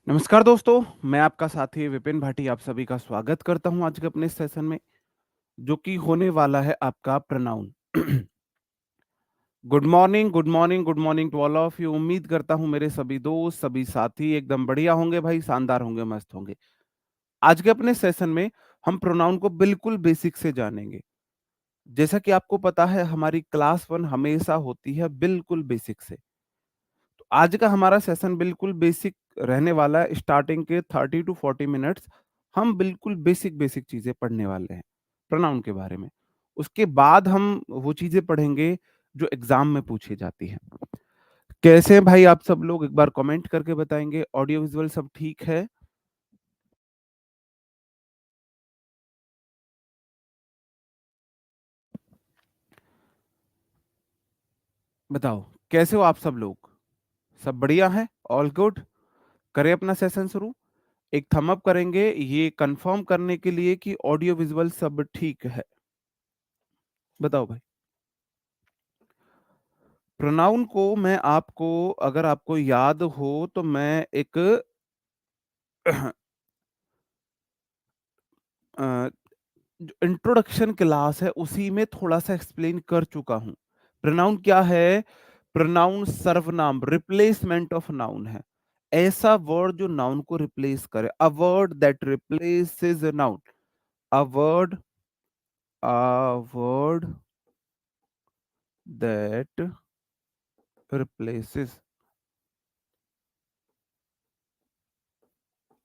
नमस्कार दोस्तों, मैं आपका साथी विपिन भाटी आप सभी का स्वागत करता हूँ आज के अपने इस सेशन में, जो कि होने वाला है आपका pronoun. Good morning, good morning, good morning to all of you. उम्मीद करता हूँ मेरे सभी दोस्त, सभी साथी एकदम बढ़िया होंगे भाई, शानदार होंगे, मस्त होंगे। आज के अपने सेशन में हम प्रोनाउन को बिल्कुल बेसिक से जानेंगे। जैसा कि आपको पता है हमारी क्लास 1 हमेशा होती है बिल्कुल बेसिक से। तो आज का हमारा सेशन बिल्कुल बेसिक रहने वाला है। स्टार्टिंग के 30 टू 40 मिनट्स हम बिल्कुल बेसिक बेसिक चीजें पढ़ने वाले हैं प्रोनाउन के बारे में। उसके बाद हम वो चीजें पढ़ेंगे जो एग्जाम में पूछी जाती हैं। कैसे हैं भाई आप सब लोग, एक बार कमेंट करके बताएंगे। ऑडियो विजुअल सब ठीक है? बताओ कैसे हो आप सब लोग? सब बढ़िया है? All good? करें अपना सेशन शुरू। एक थंब अप करेंगे ये कंफर्म करने के लिए कि ऑडियो विजुअल सब ठीक है। बताओ भाई। प्रोनाउन को मैं आपको, अगर आपको याद हो तो मैं एक इंट्रोडक्शन क्लास है उसी में थोड़ा सा एक्सप्लेन कर चुका हूं। प्रोनाउन क्या है? प्रोनाउन सर्वनाम, रिप्लेसमेंट ऑफ नाउन है। ऐसा वर्ड जो नाउन को रिप्लेस करे, a word that replaces a noun. A word, a word that replaces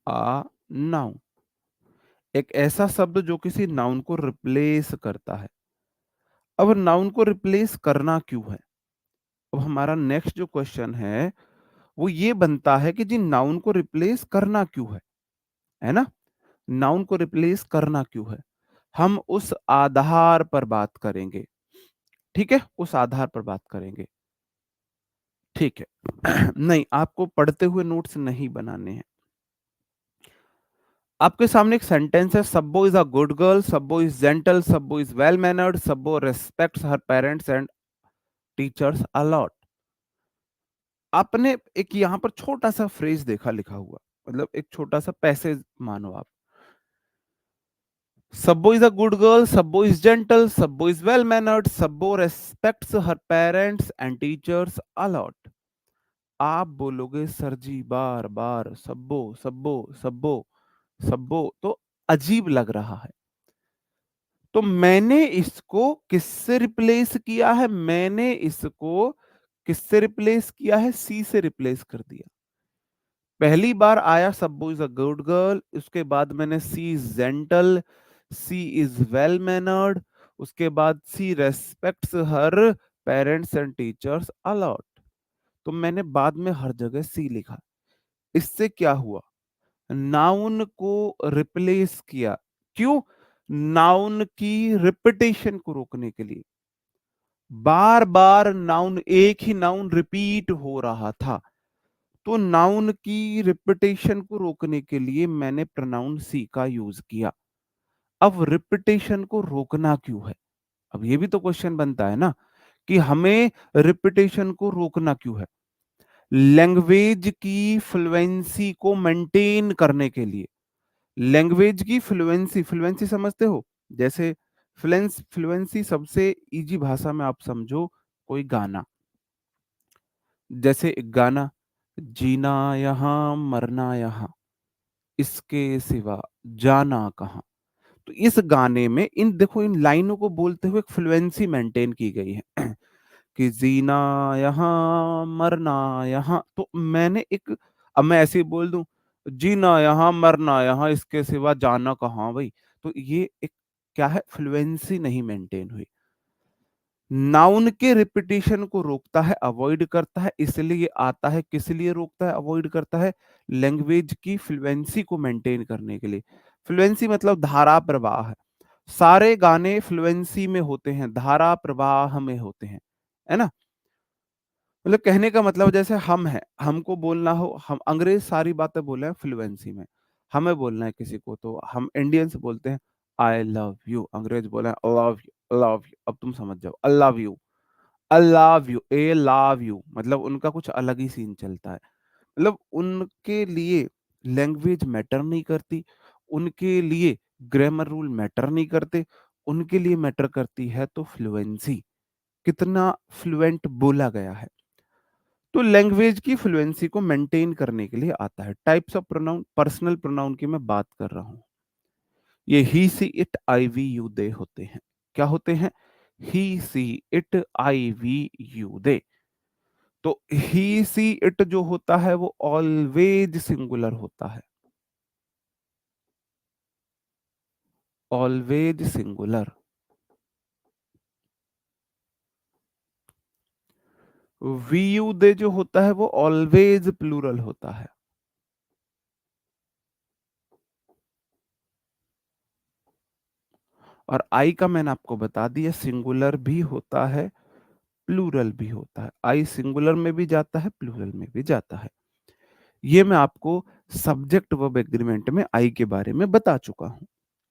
a noun. एक ऐसा शब्द जो किसी नाउन को रिप्लेस करता है। अब नाउन को रिप्लेस करना क्यों है? अब हमारा नेक्स्ट जो क्वेश्चन है वो ये बनता है कि जी नाउन को रिप्लेस करना क्यों है ना? नाउन को रिप्लेस करना क्यों है? हम उस आधार पर बात करेंगे। ठीक है, उस आधार पर बात करेंगे। ठीक है। नहीं, आपको पढ़ते हुए नोट्स नहीं बनाने हैं। आपके सामने एक सेंटेंस है, सब्बो is a good girl, Sabbo is gentle, Sabbo is well mannered, Sabbo respects her parents and teachers a lot. आपने एक यहाँ पर छोटा सा फ्रेज देखा लिखा हुआ, मतलब एक छोटा सा पैसेज मानो आप। Sabbo is a good girl, Sabbo is gentle, Sabbo is well mannered, Sabbo respects her parents and teachers a lot. आप बोलोगे सर जी बार बार सब्बो सब्बो सब्बो सब्बो तो अजीब लग रहा है। तो मैंने इसको किससे रिप्लेस किया है? मैंने इसको किससे रिप्लेस किया है? सी से रिप्लेस कर दिया। पहली बार आया सब्बो इज अ गुड गर्ल, उसके बाद मैंने she is gentle, she is well mannered, उसके बाद she respects her parents and teachers a lot. तो मैंने बाद में हर जगह सी लिखा। इससे क्या हुआ? नाउन को रिप्लेस किया। क्यों? नाउन की रिपीटेशन को रोकने के लिए। बार बार नाउन, एक ही नाउन रिपीट हो रहा था, तो नाउन की रिपीटेशन को रोकने के लिए मैंने प्रोनाउन सी का यूज किया। अब रिपीटेशन को रोकना क्यों है? अब ये भी तो क्वेश्चन बनता है ना कि हमें रिपीटेशन को रोकना क्यों है? लैंग्वेज की फ्लुएंसी को मेंटेन करने के लिए। लैंग्वेज की फ्लुएंसी, फ्लुएंसी समझते हो? जैसे फ्लुएंसी सबसे इजी भाषा में आप समझो, कोई गाना। जैसे एक गाना, जीना यहाँ मरना यहाँ, इसके सिवा जाना कहाँ। तो इस गाने में इन देखो इन लाइनों को बोलते हुए एक फ्लुएंसी मेंटेन की गई है। कि जीना यहाँ मरना यहाँ, तो मैंने एक, अब मैं ऐसे ही बोल दूं जीना यहाँ मरना यहाँ इसके सिवा जाना कहाँ भाई, तो ये एक क्या है? फ्लुएंसी नहीं मेंटेन हुई। नाउन के रिपीटिशन को रोकता है, अवॉइड करता है, इसलिए आता है। किस लिए रोकता है, अवॉइड करता है? लैंग्वेज की फ्लुएंसी को मेंटेन करने के लिए। फ्लुएंसी मतलब धारा प्रवाह है। सारे गाने फ्लुएंसी में होते हैं, धारा प्रवाह में होते हैं, है ना? मतलब कहने का मतलब जैसे हम हैं, हमको बोलना हो, हम अंग्रेज सारी बातें बोले हैं फ्लुएंसी में। हमें बोलना है किसी को तो हम इंडियंस बोलते हैं आई लव यू, अंग्रेज बोले लव यू लव यू। अब तुम समझ जाओ, I love you, I love you, A love you, मतलब उनका कुछ अलग ही सीन चलता है। मतलब उनके लिए लैंग्वेज मैटर नहीं करती, उनके लिए ग्रामर रूल मैटर नहीं करते, उनके लिए मैटर करती है तो फ्लुएंसी, कितना फ्लुएंट बोला गया है। तो लैंग्वेज की फ्लुएंसी को मेंटेन करने के लिए आता है। Types of pronoun, personal pronoun की मैं बात कर रहा हूं। ये he she it I we you they होते हैं। क्या होते हैं? He she it I we you they. तो ही सी इट जो होता है वो ऑलवेज सिंगुलर होता है, always singular. We you they जो होता है वो ऑलवेज प्लूरल होता है। और आई का मैंने आपको बता दिया, सिंगुलर भी होता है, प्लूरल भी होता है। आई सिंगुलर में भी जाता है, प्लूरल में भी जाता है। ये मैं आपको सब्जेक्ट वर्ब एग्रीमेंट में आई के बारे में बता चुका हूं।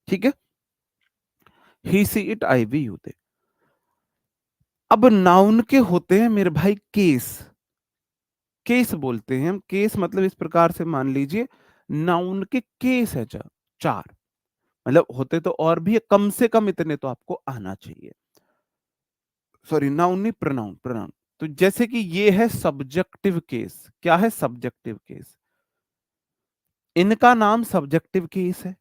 ठीक है, he she it I we you they. अब नाउन के होते हैं मेरे भाई केस। केस बोलते हैं हम। केस मतलब इस प्रकार से मान लीजिए, नाउन के केस है चार, मतलब होते तो और भी है, कम से कम इतने तो आपको आना चाहिए। सॉरी, नाउन नहीं, प्रोनाउन, प्रोनाउन। तो जैसे कि ये है सब्जेक्टिव केस। क्या है? Subjective case. इनका नाम सब्जेक्टिव केस है।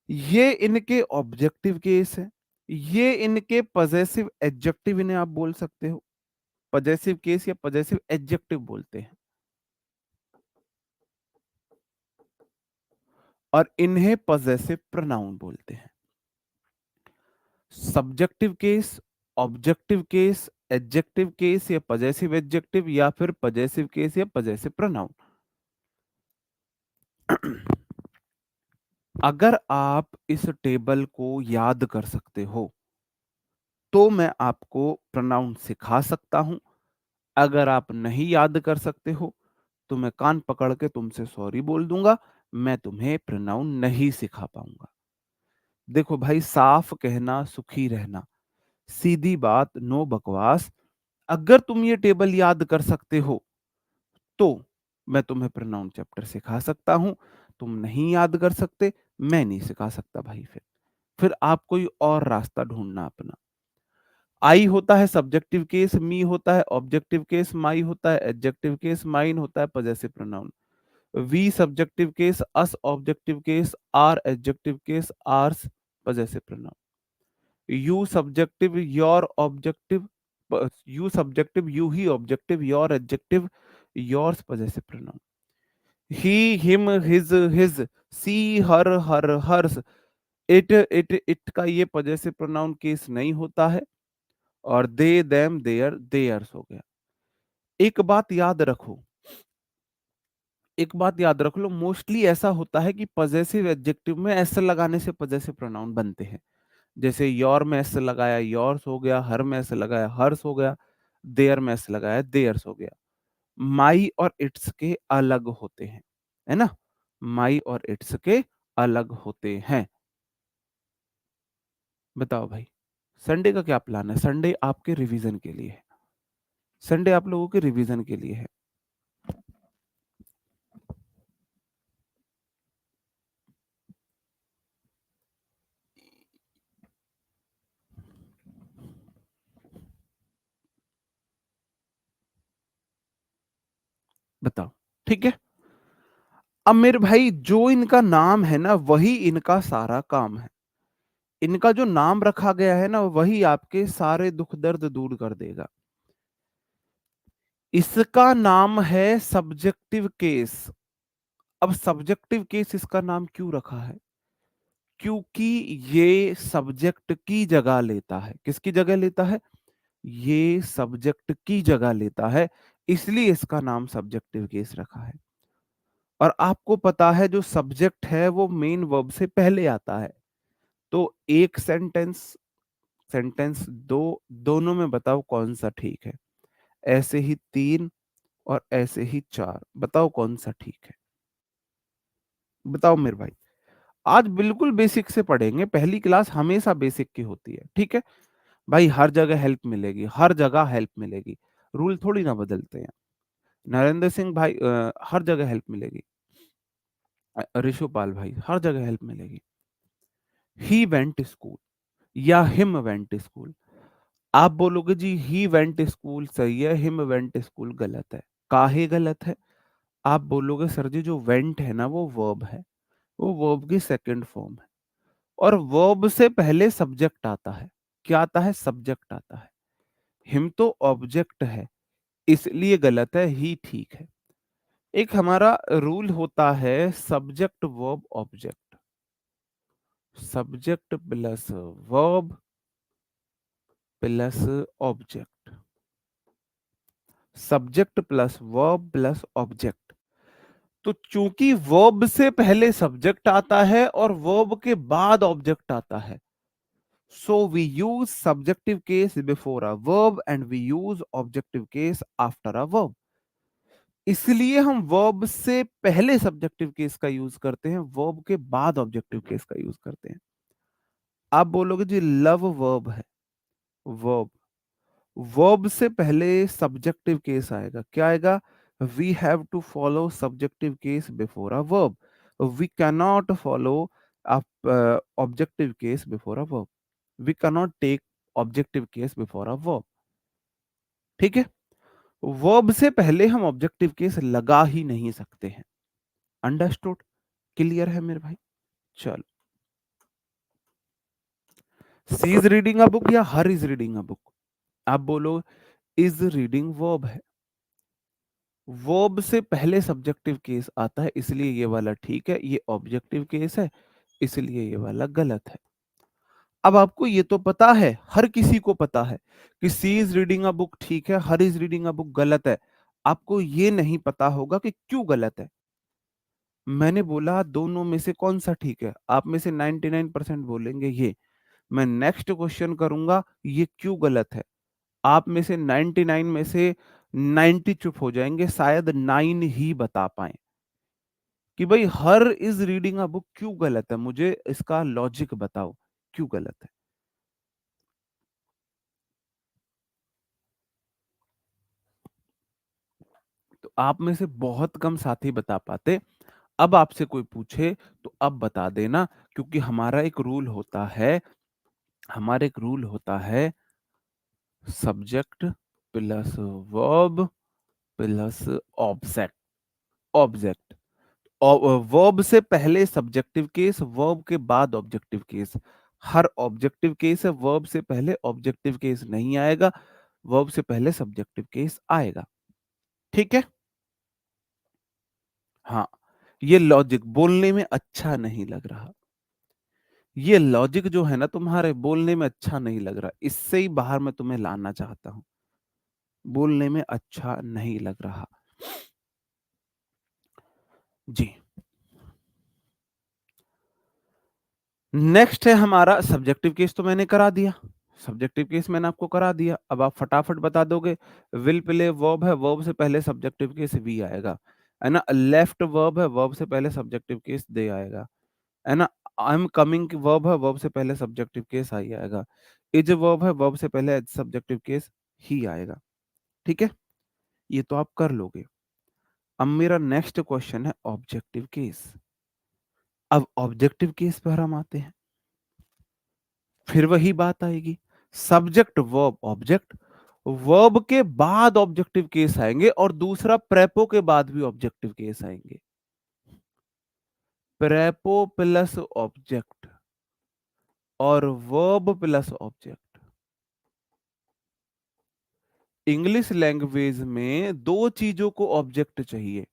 ये इनके ऑब्जेक्टिव केस है। ये इनके पजेसिव एडजेक्टिव, इन्हें आप बोल सकते हो पजेसिव केस या पजेसिव एडजेक्टिव बोलते हैं। और इन्हें पजेसिव प्रोनाउन बोलते हैं। Subjective case, objective case, adjective case या पजेसिव एडजेक्टिव, या फिर पजेसिव केस या पजेसिव प्रोनाउन। अगर आप इस टेबल को याद कर सकते हो तो मैं आपको प्रोनाउन सिखा सकता हूं। अगर आप नहीं याद कर सकते हो तो मैं कान पकड़ के तुमसे सॉरी बोल दूंगा, मैं तुम्हें प्रोनाउन नहीं सिखा पाऊंगा। देखो भाई, साफ कहना सुखी रहना, सीधी बात, नो बकवास। अगर तुम ये टेबल याद कर सकते हो तो मैं तुम्हें प्रोनाउन चैप्टर सिखा सकता हूं। तुम नहीं याद कर सकते, मैं नहीं सिखा सकता भाई। फिर आप कोई और रास्ता ढूंढना अपना। आई होता है सब्जेक्टिव केस, मी होता है ऑब्जेक्टिव केस, माई होता है एडजेक्टिव केस, माइन होता है possessive pronoun, we subjective case, us objective case, our adjective case, ours possessive pronoun, you subjective, your objective, you subjective, you he objective, your adjective, yours possessive pronoun, he him his his, she her her hers, it का ये possessive pronoun case नहीं होता है। और they them there theirs हो गया। एक बात याद रखो, एक बात याद रख लो, मोस्टली ऐसा होता है कि पजेसिव एडजेक्टिव में एस लगाने से पजेसिव प्रोनाउन बनते हैं। जैसे योर में एस लगाया योर्स हो गया, हर में एस लगाया हर्स हो गया, देयर में एस लगाया देयर्स हो गया। माई और इट्स के अलग होते हैं, है ना? माई और इट्स के अलग होते हैं। बताओ भाई, संडे का क्या प्लान है? संडे आपके रिवीजन के लिए है। संडे आप लोगों के रिवीजन के लिए है। बताओ, ठीक है? अब मेरे भाई, जो इनका नाम है ना वही इनका सारा काम है। इनका जो नाम रखा गया है ना वही आपके सारे दुख दर्द दूर कर देगा। इसका नाम है सब्जेक्टिव केस। अब सब्जेक्टिव केस इसका नाम क्यों रखा है? क्योंकि ये सब्जेक्ट की जगह लेता है। किसकी जगह लेता है? ये सब्जेक्ट की जगह लेता है, इसलिए इसका नाम सब्जेक्टिव केस रखा है। और आपको पता है जो सब्जेक्ट है वो मेन वर्ब से पहले आता है। तो एक सेंटेंस, सेंटेंस दो, दोनों में बताओ कौन सा ठीक है? ऐसे ही तीन और ऐसे ही चार, बताओ कौन सा ठीक है? बताओ मेरे भाई। आज बिल्कुल बेसिक से पढ़ेंगे, पहली क्लास हमेशा बेसिक की होती है, ठीक है? भाई हर जगह हेल्प मिलेगी, हर जगह हेल्प मिलेगी, रूल थोड़ी ना बदलते हैं। नरेंद्र सिंह भाई, हर जगह हेल्प मिलेगी। ऋषुपाल भाई, हर जगह हेल्प मिलेगी। ही वेंट स्कूल या हिम वेंट स्कूल। आप बोलोगे जी ही वेंट स्कूल सही है, हिम वेंट स्कूल गलत है। काहे गलत है? आप बोलोगे सर जी जो वेंट है ना वो वर्ब है, वो वर्ब की सेकंड फॉर्म है, और वर्ब से पहले सब्जेक्ट आता है। क्या आता है? सब्जेक्ट आता है। हिम तो ऑब्जेक्ट है, इसलिए गलत है, ही ठीक है। एक हमारा रूल होता है subject verb object, subject plus verb plus object, subject plus verb plus object. तो चूंकि वर्ब से पहले सब्जेक्ट आता है और वर्ब के बाद ऑब्जेक्ट आता है, so we use subjective case before a verb and we use objective case after a verb। इसलिए हम वर्ब से पहले सब्जेक्टिव केस का यूज करते हैं, वर्ब के बाद ऑब्जेक्टिव केस का यूज करते हैं। आप बोलोगे जी लव वर्ब है, वर्ब, वर्ब से पहले सब्जेक्टिव केस आएगा। क्या आएगा? We have to follow subjective case before a verb, we can not follow objective case before a verb, we can not take objective case before a verb. ठीक है? Verb से पहले हम ऑब्जेक्टिव केस लगा ही नहीं सकते हैं। अंडरस्टूड? क्लियर है मेरे भाई? चलो, सी इज रीडिंग अ बुक या हर इज रीडिंग अ बुक? आप बोलो इज रीडिंग वर्ब है, वर्ब से पहले सब्जेक्टिव केस आता है, इसलिए ये वाला ठीक है, ये ऑब्जेक्टिव केस है, इसलिए ये वाला गलत है। अब आपको ये तो पता है, हर किसी को पता है कि सी इज रीडिंग अ बुक ठीक है, हर इज रीडिंग अ बुक गलत है। आपको ये नहीं पता होगा कि क्यों गलत है। मैंने बोला दोनों में से कौन सा ठीक है, आप में से 99% बोलेंगे ये। मैं नेक्स्ट क्वेश्चन करूंगा, ये क्यों गलत है। आप में से 99 में से 90 चुप हो जाएंगे, शायद 9 ही बता पाए कि भाई हर इज रीडिंग अ बुक क्यों गलत है, मुझे इसका लॉजिक बताओ क्यों गलत है। तो आप में से बहुत कम साथी बता पाते। अब आपसे कोई पूछे तो अब बता देना, क्योंकि हमारा एक रूल होता है, हमारा एक रूल होता है subject plus verb plus object, object, verb से पहले सब्जेक्टिव केस, वर्ब के बाद ऑब्जेक्टिव केस। हर ऑब्जेक्टिव केस है, वर्ब से पहले ऑब्जेक्टिव केस नहीं आएगा, वर्ब से पहले सब्जेक्टिव केस आएगा। ठीक है? हाँ, ये लॉजिक बोलने में अच्छा नहीं लग रहा, ये लॉजिक जो है ना तुम्हारे बोलने में अच्छा नहीं लग रहा, इससे ही बाहर मैं तुम्हें लाना चाहता हूं। बोलने में अच्छा नहीं लग रहा। जी, नेक्स्ट है हमारा सब्जेक्टिव केस, तो मैंने करा दिया, सब्जेक्टिव केस मैंने आपको करा दिया। अब आप फटाफट बता दोगे। विल प्ले वर्ब है, वर्ब से पहले सब्जेक्टिव केस वी आएगा, है ना। लेफ्ट वर्ब है, वर्ब से पहले सब्जेक्टिव केस दे आएगा, है ना। आई एम कमिंग वर्ब है, वर्ब से पहले सब्जेक्टिव केस आई आएगा। इज वर्ब है, वर्ब से पहले सब्जेक्टिव केस ही आएगा। ठीक है, ये तो आप कर लोगे। अब मेरा नेक्स्ट क्वेश्चन है ऑब्जेक्टिव केस। अब ऑब्जेक्टिव केस पर हम आते हैं, फिर वही बात आएगी, सब्जेक्ट वर्ब ऑब्जेक्ट, वर्ब के बाद ऑब्जेक्टिव केस आएंगे और दूसरा प्रेपो के बाद भी ऑब्जेक्टिव केस आएंगे। प्रेपो प्लस ऑब्जेक्ट और verb plus object. English language में दो चीजों को ऑब्जेक्ट चाहिए।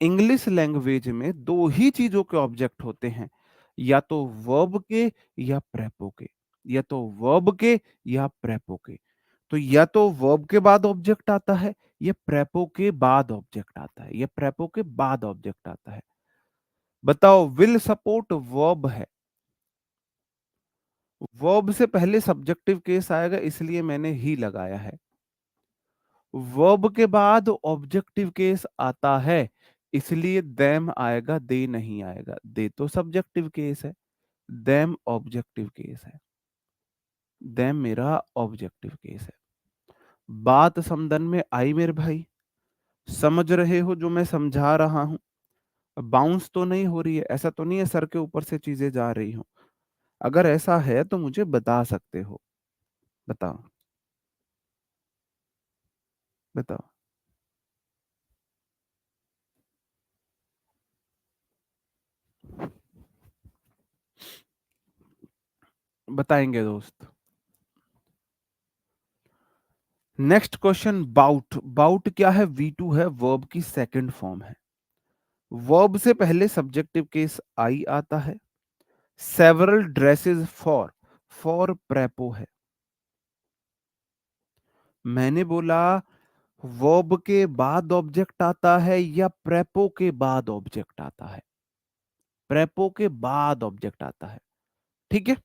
इंग्लिश लैंग्वेज में दो ही चीजों के ऑब्जेक्ट होते हैं, या तो वर्ब के या प्रेपो के, या तो वर्ब के या प्रेपो के। तो या तो वर्ब के बाद ऑब्जेक्ट आता है, या प्रेपो के बाद ऑब्जेक्ट आता है, या प्रेपो के बाद ऑब्जेक्ट आता है। बताओ, विल सपोर्ट वर्ब है, वर्ब से पहले सब्जेक्टिव केस आएगा, इसलिए मैंने ही लगाया है। वर्ब के बाद ऑब्जेक्टिव केस आता है, इसलिए देम आएगा, दे नहीं आएगा। दे तो सब्जेक्टिव केस है, देम ऑब्जेक्टिव केस है, देम मेरा ऑब्जेक्टिव केस है। बात समझन में आई मेरे भाई? समझ रहे हो जो मैं समझा रहा हूं? बाउंस तो नहीं हो रही है, ऐसा तो नहीं है सर के ऊपर से चीजें जा रही हो? अगर ऐसा है तो मुझे बता सकते हो। बताओ, बताओ। बताएंगे दोस्त। Next question, bought. बाउट क्या है? V2 है, वर्ब की सेकंड फॉर्म है। वर्ब से पहले सब्जेक्टिव केस आई आता है। सेवरल ड्रेसेस फॉर, फॉर प्रेपो है। मैंने बोला वर्ब के बाद ऑब्जेक्ट आता है या प्रेपो के बाद ऑब्जेक्ट आता है? प्रेपो के बाद ऑब्जेक्ट आता है। ठीक है,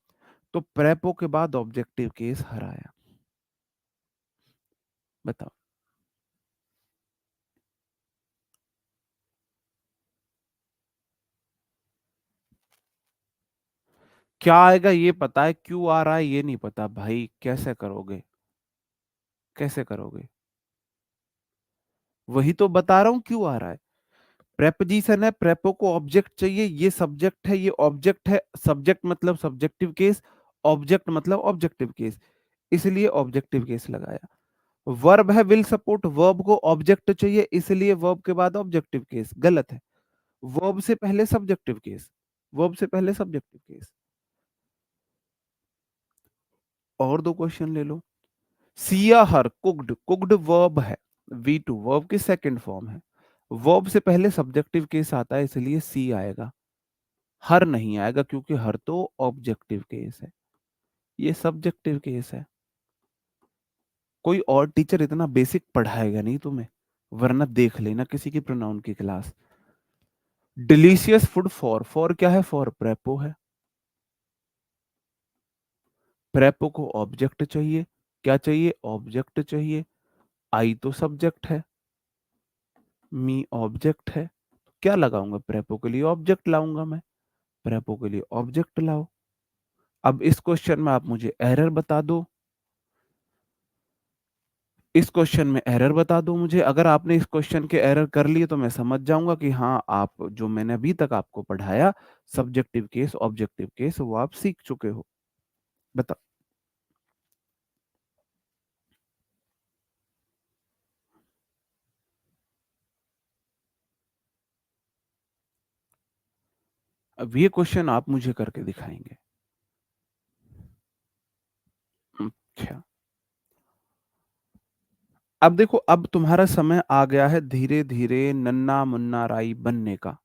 तो प्रेपो के बाद ऑब्जेक्टिव केस हराया। बताओ। क्या आएगा ये पता है, क्यों आ रहा है ये नहीं पता भाई, कैसे करोगे? कैसे करोगे? वही तो बता रहा हूं क्यों आ रहा है। प्रेपोजिशन है, प्रेपो को ऑब्जेक्ट चाहिए, ये सब्जेक्ट है, ये ऑब्जेक्ट है। सब्जेक्ट मतलब सब्जेक्टिव केस, ऑब्जेक्ट मतलब ऑब्जेक्टिव केस, इसलिए ऑब्जेक्टिव केस लगाया। वर्ब है विल सपोर्ट, वर्ब को ऑब्जेक्ट चाहिए, इसलिए वर्ब के बाद ऑब्जेक्टिव केस। गलत है, वर्ब से पहले सब्जेक्टिव केस, वर्ब से पहले सब्जेक्टिव केस। और दो क्वेश्चन ले लो। सिया हर कुक्ड, कुक्ड वर्ब है, V2 वर्ब की सेकंड फॉर्म है। वर्ब से पहले सब्जेक्टिव केस आता है, इसलिए सी आएगा, हर नहीं आएगा, क्योंकि हर तो ऑब्जेक्टिव केस है, ये सब्जेक्टिव केस है। कोई और टीचर इतना बेसिक पढ़ाएगा नहीं तुम्हें, वरना देख लेना किसी की प्रोनाउन की class. Delicious food for, for क्या है? फॉर प्रेपो है। प्रेपो को ऑब्जेक्ट चाहिए, क्या चाहिए? ऑब्जेक्ट चाहिए। आई तो सब्जेक्ट है, मी ऑब्जेक्ट है, क्या लगाऊंगा? प्रेपो के लिए ऑब्जेक्ट लाऊंगा मैं, प्रेपो के लिए ऑब्जेक्ट लाओ। अब इस क्वेश्चन में आप मुझे एरर बता दो, इस क्वेश्चन में एरर बता दो मुझे। अगर आपने इस क्वेश्चन के एरर कर लिए तो मैं समझ जाऊंगा कि हाँ, आप जो मैंने अभी तक आपको पढ़ाया सब्जेक्टिव केस ऑब्जेक्टिव केस वो आप सीख चुके हो। बताओ। अब ये क्वेश्चन आप मुझे करके दिखाएंगे। अच्छा, अब देखो, अब तुम्हारा समय आ गया है धीरे धीरे नन्ना मुन्ना राई बनने का।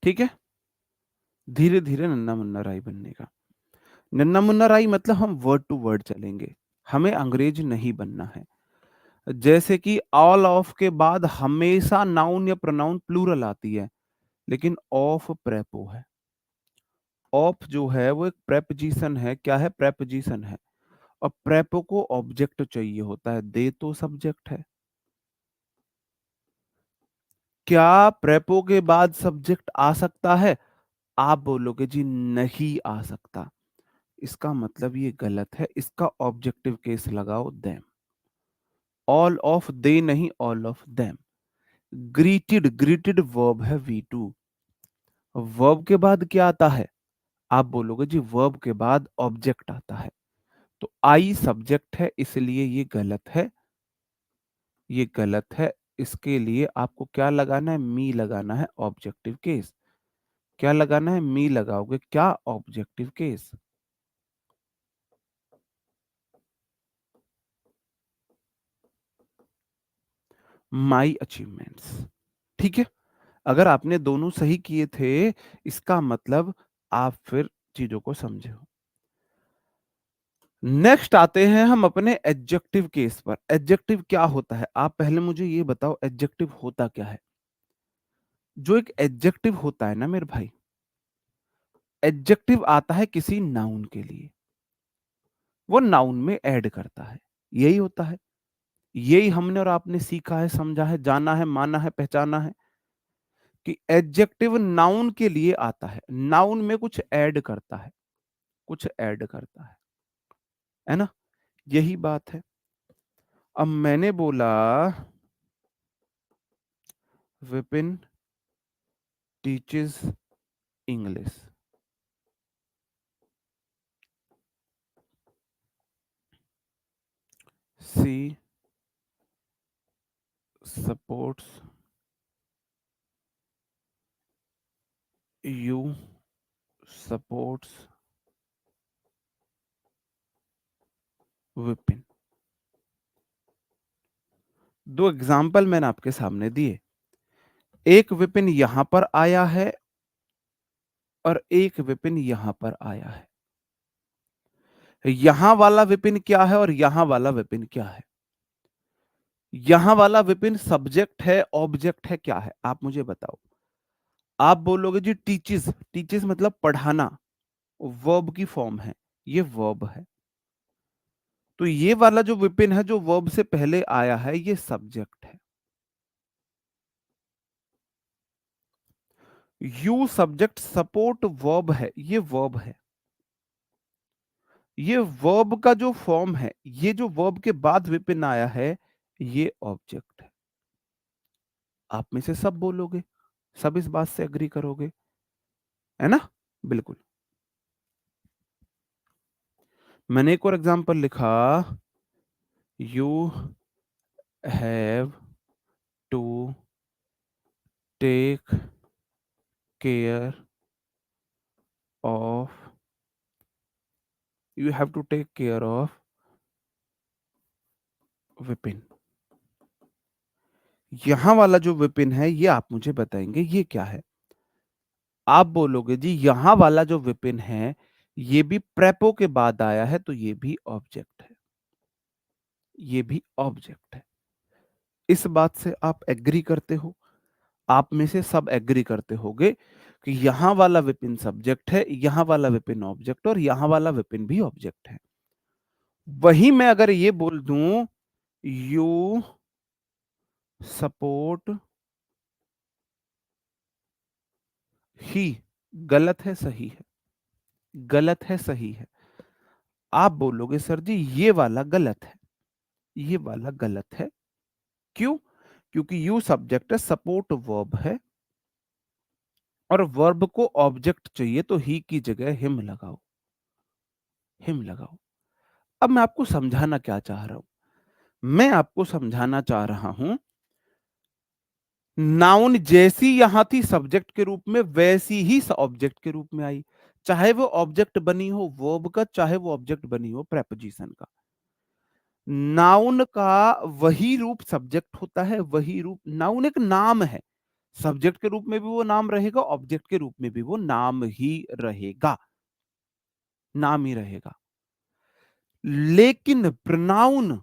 ठीक है, धीरे धीरे नन्ना मुन्ना राई बनने का। नन्ना मुन्ना राई मतलब हम वर्ड टू वर्ड चलेंगे, हमें अंग्रेज नहीं बनना है। जैसे कि ऑल ऑफ के बाद हमेशा नाउन या प्रोनाउन प्लूरल आती है, लेकिन ऑफ प्रेपो है। ऑफ जो है वो एक प्रेपोजिशन है, क्या है? प्रेपोजिशन है। और प्रेपो को ऑब्जेक्ट चाहिए होता है, दे तो सब्जेक्ट है। क्या प्रेपो के बाद सब्जेक्ट आ सकता है? आप बोलोगे जी नहीं आ सकता, इसका मतलब ये गलत है, इसका ऑब्जेक्टिव केस लगाओ देम। ऑल ऑफ दे नहीं, all of them. Greeted, greeted verb है V2, वर्ब के बाद क्या आता है? आप बोलोगे जी वर्ब के बाद ऑब्जेक्ट आता है, तो आई सब्जेक्ट है, इसलिए ये गलत है, ये गलत है। इसके लिए आपको क्या लगाना है? मी लगाना है, ऑब्जेक्टिव केस। क्या लगाना है? मी लगाओगे, क्या? Objective case. My achievements. ठीक है, अगर आपने दोनों सही किए थे, इसका मतलब आप फिर चीजों को समझे हो। नेक्स्ट आते हैं हम अपने एडजेक्टिव केस पर। एडजेक्टिव क्या होता है? आप पहले मुझे ये बताओ, एडजेक्टिव होता क्या है? जो एक एडजेक्टिव होता है ना मेरे भाई, एडजेक्टिव आता है किसी नाउन के लिए, वो नाउन में ऐड करता है, यही होता है। यही हमने और आपने सीखा है, समझा है, जाना है, माना है, पहचाना है कि एडजेक्टिव नाउन के लिए आता है, नाउन में कुछ ऐड करता है, कुछ ऐड करता है ना? यही बात है। अब मैंने बोला Vipin teaches English. She supports you supports Vipin. दो एग्जाम्पल मैंने आपके सामने दिए। एक विपिन यहां पर आया है और एक विपिन यहां पर आया है। यहां वाला विपिन क्या है और यहां वाला विपिन क्या है? यहां वाला विपिन सब्जेक्ट है, ऑब्जेक्ट है, क्या है? आप मुझे बताओ। आप बोलोगे जी टीचिस, टीचिस मतलब पढ़ाना, वर्ब की फॉर्म है, ये वर्ब है। तो ये वाला जो विपिन है जो वर्ब से पहले आया है ये सब्जेक्ट है। यू सब्जेक्ट सपोर्ट वर्ब है, ये वर्ब है। ये वर्ब का जो फॉर्म है, ये जो वर्ब के बाद विपिन आया है ये ऑब्जेक्ट है। आप में से सब बोलोगे, सब इस बात से एग्री करोगे, है ना? बिल्कुल। मैंने एक और एग्जांपल लिखा, you have to take care of, you have to take care of Vipin. यहां वाला जो विपिन है ये आप मुझे बताएंगे ये क्या है। आप बोलोगे जी यहां वाला जो विपिन है ये भी प्रेपो के बाद आया है तो ये भी ऑब्जेक्ट है, ये भी ऑब्जेक्ट है। इस बात से आप एग्री करते हो? आप में से सब एग्री करते होगे कि यहां वाला विपिन सब्जेक्ट है, यहां वाला विपिन ऑब्जेक्ट और यहां वाला विपिन भी ऑब्जेक्ट है। वहीं मैं अगर ये बोल दूं यू सपोर्ट ही, गलत है सही है? गलत है सही है? आप बोलोगे सर जी ये वाला गलत है, ये वाला गलत है। क्यों? क्योंकि यू सब्जेक्ट है, सपोर्ट वर्ब है और वर्ब को ऑब्जेक्ट चाहिए तो ही की जगह हिम लगाओ, हिम लगाओ। अब मैं आपको समझाना क्या चाह रहा हूं, मैं आपको समझाना चाह रहा हूं नाउन जैसी यहां थी सब्जेक्ट के रूप में वैसी ही ऑब्जेक्ट के रूप में आई। चाहे वो ऑब्जेक्ट बनी हो वर्ब का, चाहे वो ऑब्जेक्ट बनी हो प्रेपोजिशन का। नाउन का वही रूप सब्जेक्ट होता है, वही रूप। नाउन एक नाम है, सब्जेक्ट के रूप में भी वो नाम रहेगा, ऑब्जेक्ट के रूप में भी वो नाम ही रहेगा, नाम ही रहेगा। लेकिन प्रोनाउन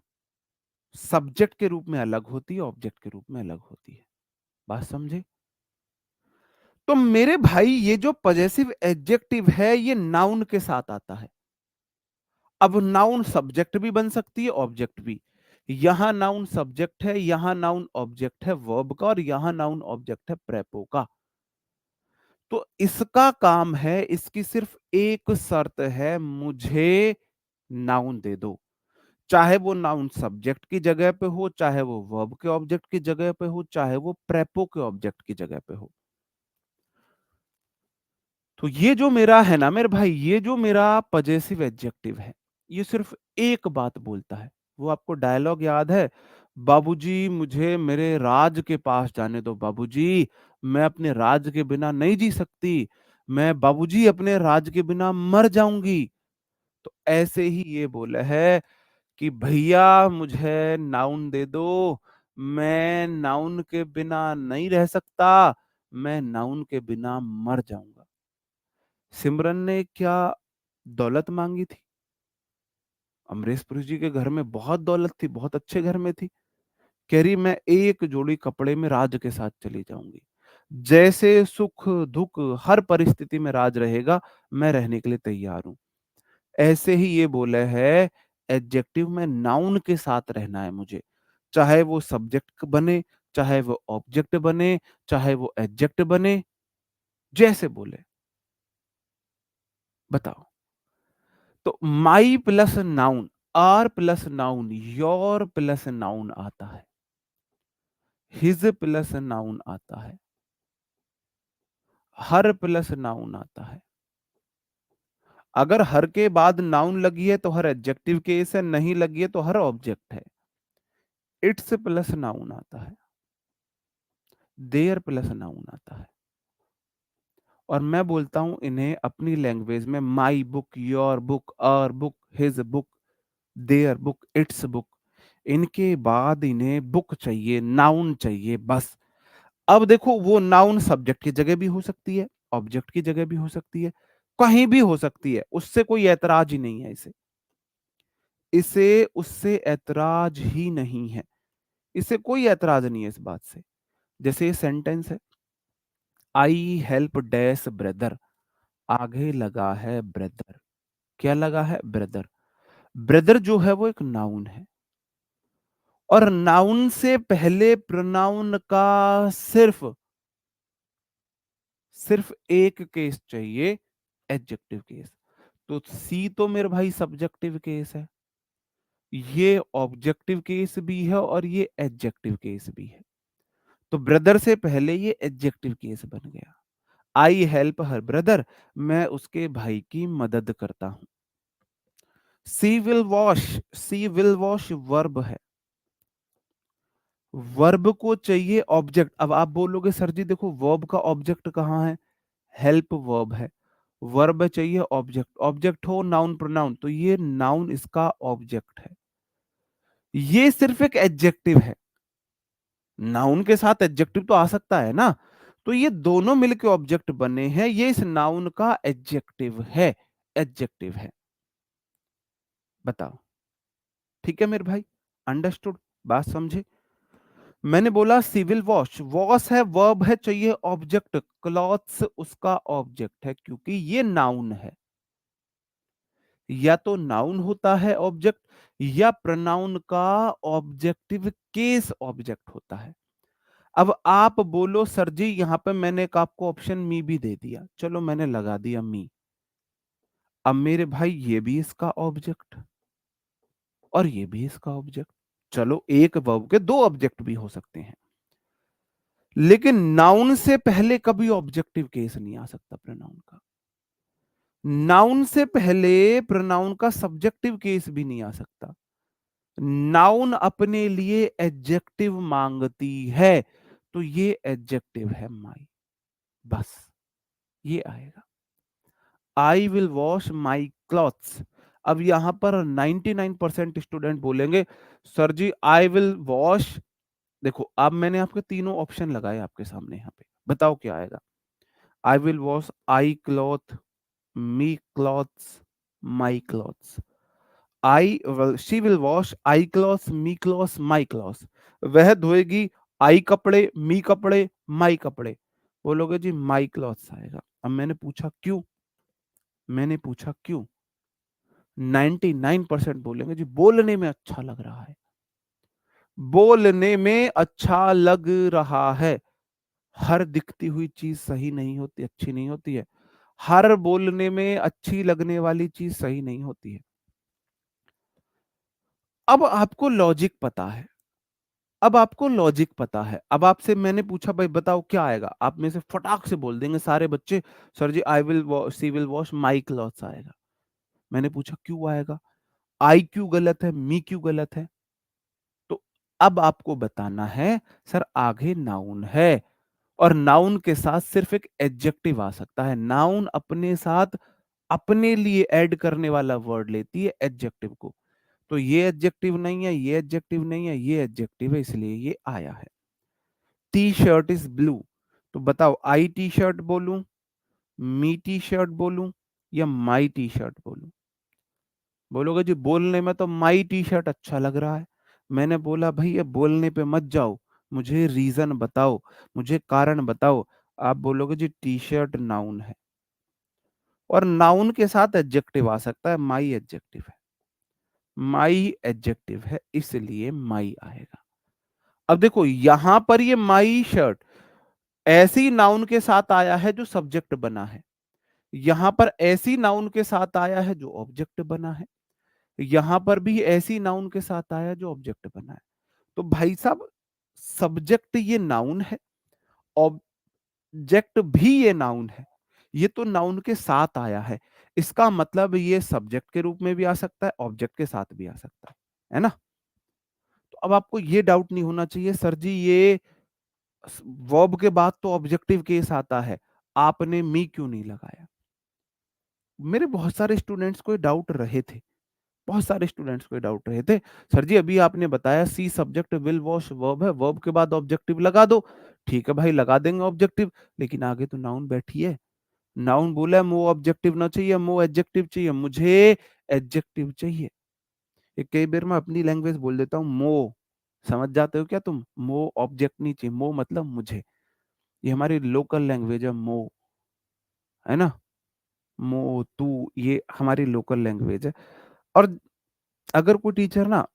सब्जेक्ट के रूप में अलग होती है, ऑब्जेक्ट के रूप में अलग होती है। बात समझे? तो मेरे भाई ये जो पजेसिव एडजेक्टिव है ये नाउन के साथ आता है। अब नाउन सब्जेक्ट भी बन सकती है, ऑब्जेक्ट भी। यहां नाउन सब्जेक्ट है, यहां नाउन ऑब्जेक्ट है वर्ब का और यहां नाउन ऑब्जेक्ट है प्रेपो का। तो इसका काम है, इसकी सिर्फ एक शर्त है, मुझे नाउन दे दो। चाहे वो नाउन सब्जेक्ट की जगह पे हो, चाहे वो वर्ब के ऑब्जेक्ट की जगह पे हो, चाहे वो प्रेपो के ऑब्जेक्ट की जगह पे हो। तो ये जो मेरा है ना मेरे भाई, ये जो मेरा पजेसिव एडजेक्टिव है ये सिर्फ एक बात बोलता है। वो आपको डायलॉग याद है, बाबूजी मुझे मेरे राज के पास जाने दो, बाबूजी मैं अपने राज के बिना नहीं जी सकती, मैं बाबूजी अपने राज के बिना मर जाऊंगी। तो ऐसे ही ये बोला है कि भैया मुझे नाउन दे दो, मैं नाउन के बिना नहीं रह सकता, मैं नाउन के बिना मर जाऊंगा। सिमरन ने क्या दौलत मांगी थी? अमरीश पुरी जी के घर में बहुत दौलत थी, बहुत अच्छे घर में थी। कह रही मैं एक जोड़ी कपड़े में राज के साथ चली जाऊंगी, जैसे सुख दुख हर परिस्थिति में राज रहेगा, मैं रहने के लिए तैयार हूं। ऐसे ही ये बोले है एडजेक्टिव में नाउन के साथ रहना है मुझे, चाहे वो सब्जेक्ट बने, चाहे वो ऑब्जेक्ट बने, चाहे वो एडजेक्ट बने, जैसे बोले। बताओ। तो my plus noun, our plus noun, your plus noun आता है। हिज प्लस नाउन आता है, हर प्लस नाउन आता है। अगर हर के बाद नाउन लगी है तो हर एडजेक्टिव केस है, नहीं लगी है तो हर ऑब्जेक्ट है। इट्स प्लस नाउन आता है, देयर प्लस नाउन आता है। और मैं बोलता हूं इन्हें अपनी लैंग्वेज में my book, your book, our book, his book, their book, its book. इनके बाद इन्हें बुक चाहिए, नाउन चाहिए, बस। अब देखो वो नाउन सब्जेक्ट की जगह भी हो सकती है, ऑब्जेक्ट की जगह भी हो सकती है, कहीं भी हो सकती है, उससे कोई ऐतराज ही नहीं है। इसे इसे उससे ऐतराज ही नहीं है, इसे कोई ऐतराज नहीं है इस बात से। जैसे ये सेंटेंस है, आई हेल्प डैश ब्रदर, आगे लगा है ब्रदर। क्या लगा है? ब्रदर। ब्रदर जो है वो एक नाउन है, और नाउन से पहले प्रोनाउन का सिर्फ सिर्फ एक केस चाहिए, एडजेक्टिव केस। तो सी तो मेरे भाई सब्जेक्टिव केस है, ये ऑब्जेक्टिव केस भी है और ये एडजेक्टिव केस भी है। तो ब्रदर से पहले ये एडजेक्टिव केस बन गया। आई हेल्प हर ब्रदर, मैं उसके भाई की मदद करता हूं। She will wash, she will wash verb है, वर्ब को चाहिए ऑब्जेक्ट। अब आप बोलोगे सर जी देखो वर्ब का ऑब्जेक्ट कहाँ है? हेल्प वर्ब है, वर्ब चाहिए ऑब्जेक्ट, ऑब्जेक्ट हो नाउन प्रोनाउन, तो ये नाउन इसका ऑब्जेक्ट है। ये सिर्फ एक एडजेक्टिव है, नाउन के साथ एडजेक्टिव तो आ सकता है ना, तो ये दोनों मिलके ऑब्जेक्ट बने हैं, ये इस नाउन का एडजेक्टिव है, एडजेक्टिव है। बताओ, ठीक है मेरे भाई? अंडरस्टूड? बात समझे? मैंने बोला सिविल वॉश, वॉश है, वर्ब है, चाहिए ऑब्जेक्ट, क्लॉथ्स उसका ऑब्जेक्ट है, क्योंकि ये नाउन है। या तो नाउन होता है ऑब्जेक्ट, या प्रोनाउन का ऑब्जेक्टिव केस ऑब्जेक्ट होता है। अब आप बोलो सर जी यहां पे मैंने एक आपको ऑप्शन मी भी दे दिया, चलो मैंने लगा दिया मी। अब मेरे भाई ये भी इसका ऑब्जेक्ट और ये भी इसका ऑब्जेक्ट, चलो एक वर्ब के दो ऑब्जेक्ट भी हो सकते हैं, लेकिन नाउन से पहले कभी ऑब्जेक्टिव केस नहीं आ सकता प्रोनाउन का। नाउन से पहले प्रोनाउन का सब्जेक्टिव केस भी नहीं आ सकता। नाउन अपने लिए एडजेक्टिव मांगती है, तो ये एडजेक्टिव है माई, बस ये आएगा। I will wash my clothes. अब यहां पर 99% स्टूडेंट बोलेंगे sir ji I will wash. देखो अब मैंने आपके तीनों ऑप्शन लगाए आपके सामने, यहाँ पे बताओ क्या आएगा? I will wash, I cloth, me clothes, my clothes. I she will wash I clothes, me clothes, my clothes. वह धोएगी आई कपड़े, मी कपड़े, माई कपड़े। बोलोगे जी माई क्लॉथ्स आएगा। अब मैंने पूछा क्यों, मैंने पूछा क्यों? 99% बोलेंगे जी बोलने में अच्छा लग रहा है, बोलने में अच्छा लग रहा है। हर दिखती हुई चीज सही नहीं होती, अच्छी नहीं होती है, हर बोलने में अच्छी लगने वाली चीज सही नहीं होती है। अब आपको लॉजिक पता है, अब आपको लॉजिक पता है। अब आपसे मैंने पूछा भाई बताओ क्या आएगा, आप में से फटाक से बोल देंगे सारे बच्चे sir ji I will she will wash my clothes आएगा। मैंने पूछा क्यों आएगा, आई क्यों गलत है, मी क्यों गलत है? तो अब आपको बताना है सर आगे नाउन है, और नाउन के साथ सिर्फ एक एडजेक्टिव आ सकता है। नाउन अपने साथ अपने लिए ऐड करने वाला वर्ड लेती है एडजेक्टिव को, तो ये एडजेक्टिव नहीं है, ये एडजेक्टिव नहीं है, ये एडजेक्टिव है, इसलिए ये आया है। टी शर्ट इज ब्लू, तो बताओ आई टी शर्ट बोलूं, मी टी शर्ट बोलूं, या माई टी शर्ट बोलूं? बोलोगे जी बोलने में तो माई टी शर्ट अच्छा लग रहा है। मैंने बोला भाई ये बोलने पे मत जाओ, मुझे रीजन बताओ, मुझे कारण बताओ। आप बोलोगे जी टी शर्ट नाउन है, और नाउन के साथ एडजेक्टिव आ सकता है, माई एडजेक्टिव है, माई एडजेक्टिव है, इसलिए माई आएगा। अब देखो यहां पर ये माई शर्ट ऐसी नाउन के साथ आया है जो सब्जेक्ट बना है, यहां पर ऐसी नाउन के साथ आया है जो ऑब्जेक्ट बना है, यहां पर भी ऐसी नाउन के साथ आया जो ऑब्जेक्ट बना है। तो भाई साहब सब्जेक्ट ये नाउन है, ऑब्जेक्ट भी ये नाउन है। ये तो नाउन के साथ आया है। इसका मतलब ये सब्जेक्ट के रूप में भी आ सकता है, ऑब्जेक्ट के साथ भी आ सकता है ना? तो अब आपको ये डाउट नहीं होना चाहिए सर जी ये वर्ब के बाद तो ऑब्जेक्टिव केस आता है, आपने मी क्यों नहीं लगाया? मेरे बहुत सारे स्टूडेंट्स को डाउट रहे थे, बहुत सारे स्टूडेंट्स को डाउट रहे थे, सर जी अभी आपने बताया सी सब्जेक्ट विल वॉश वर्ब है, वर्ब के बाद ऑब्जेक्टिव लगा दो। ठीक है भाई लगा देंगे ऑब्जेक्टिव, लेकिन आगे तो नाउन बैठी है। नाउन बोला है मो ऑब्जेक्टिव ना चाहिए, मो एडजेक्टिव चाहिए, मुझे एडजेक्टिव चाहिए। ये कई बार मैं अपनी लैंग्वेज बोल देता हूँ मो, समझ जाते हो क्या तुम? मो ऑब्जेक्ट नहीं चाहिए, मो मतलब मुझे। ये हमारी लोकल लैंग्वेज है मो, है ना? मो तू ये हमारी लोकल लैंग्वेज है। और अगर कोई टीचर ना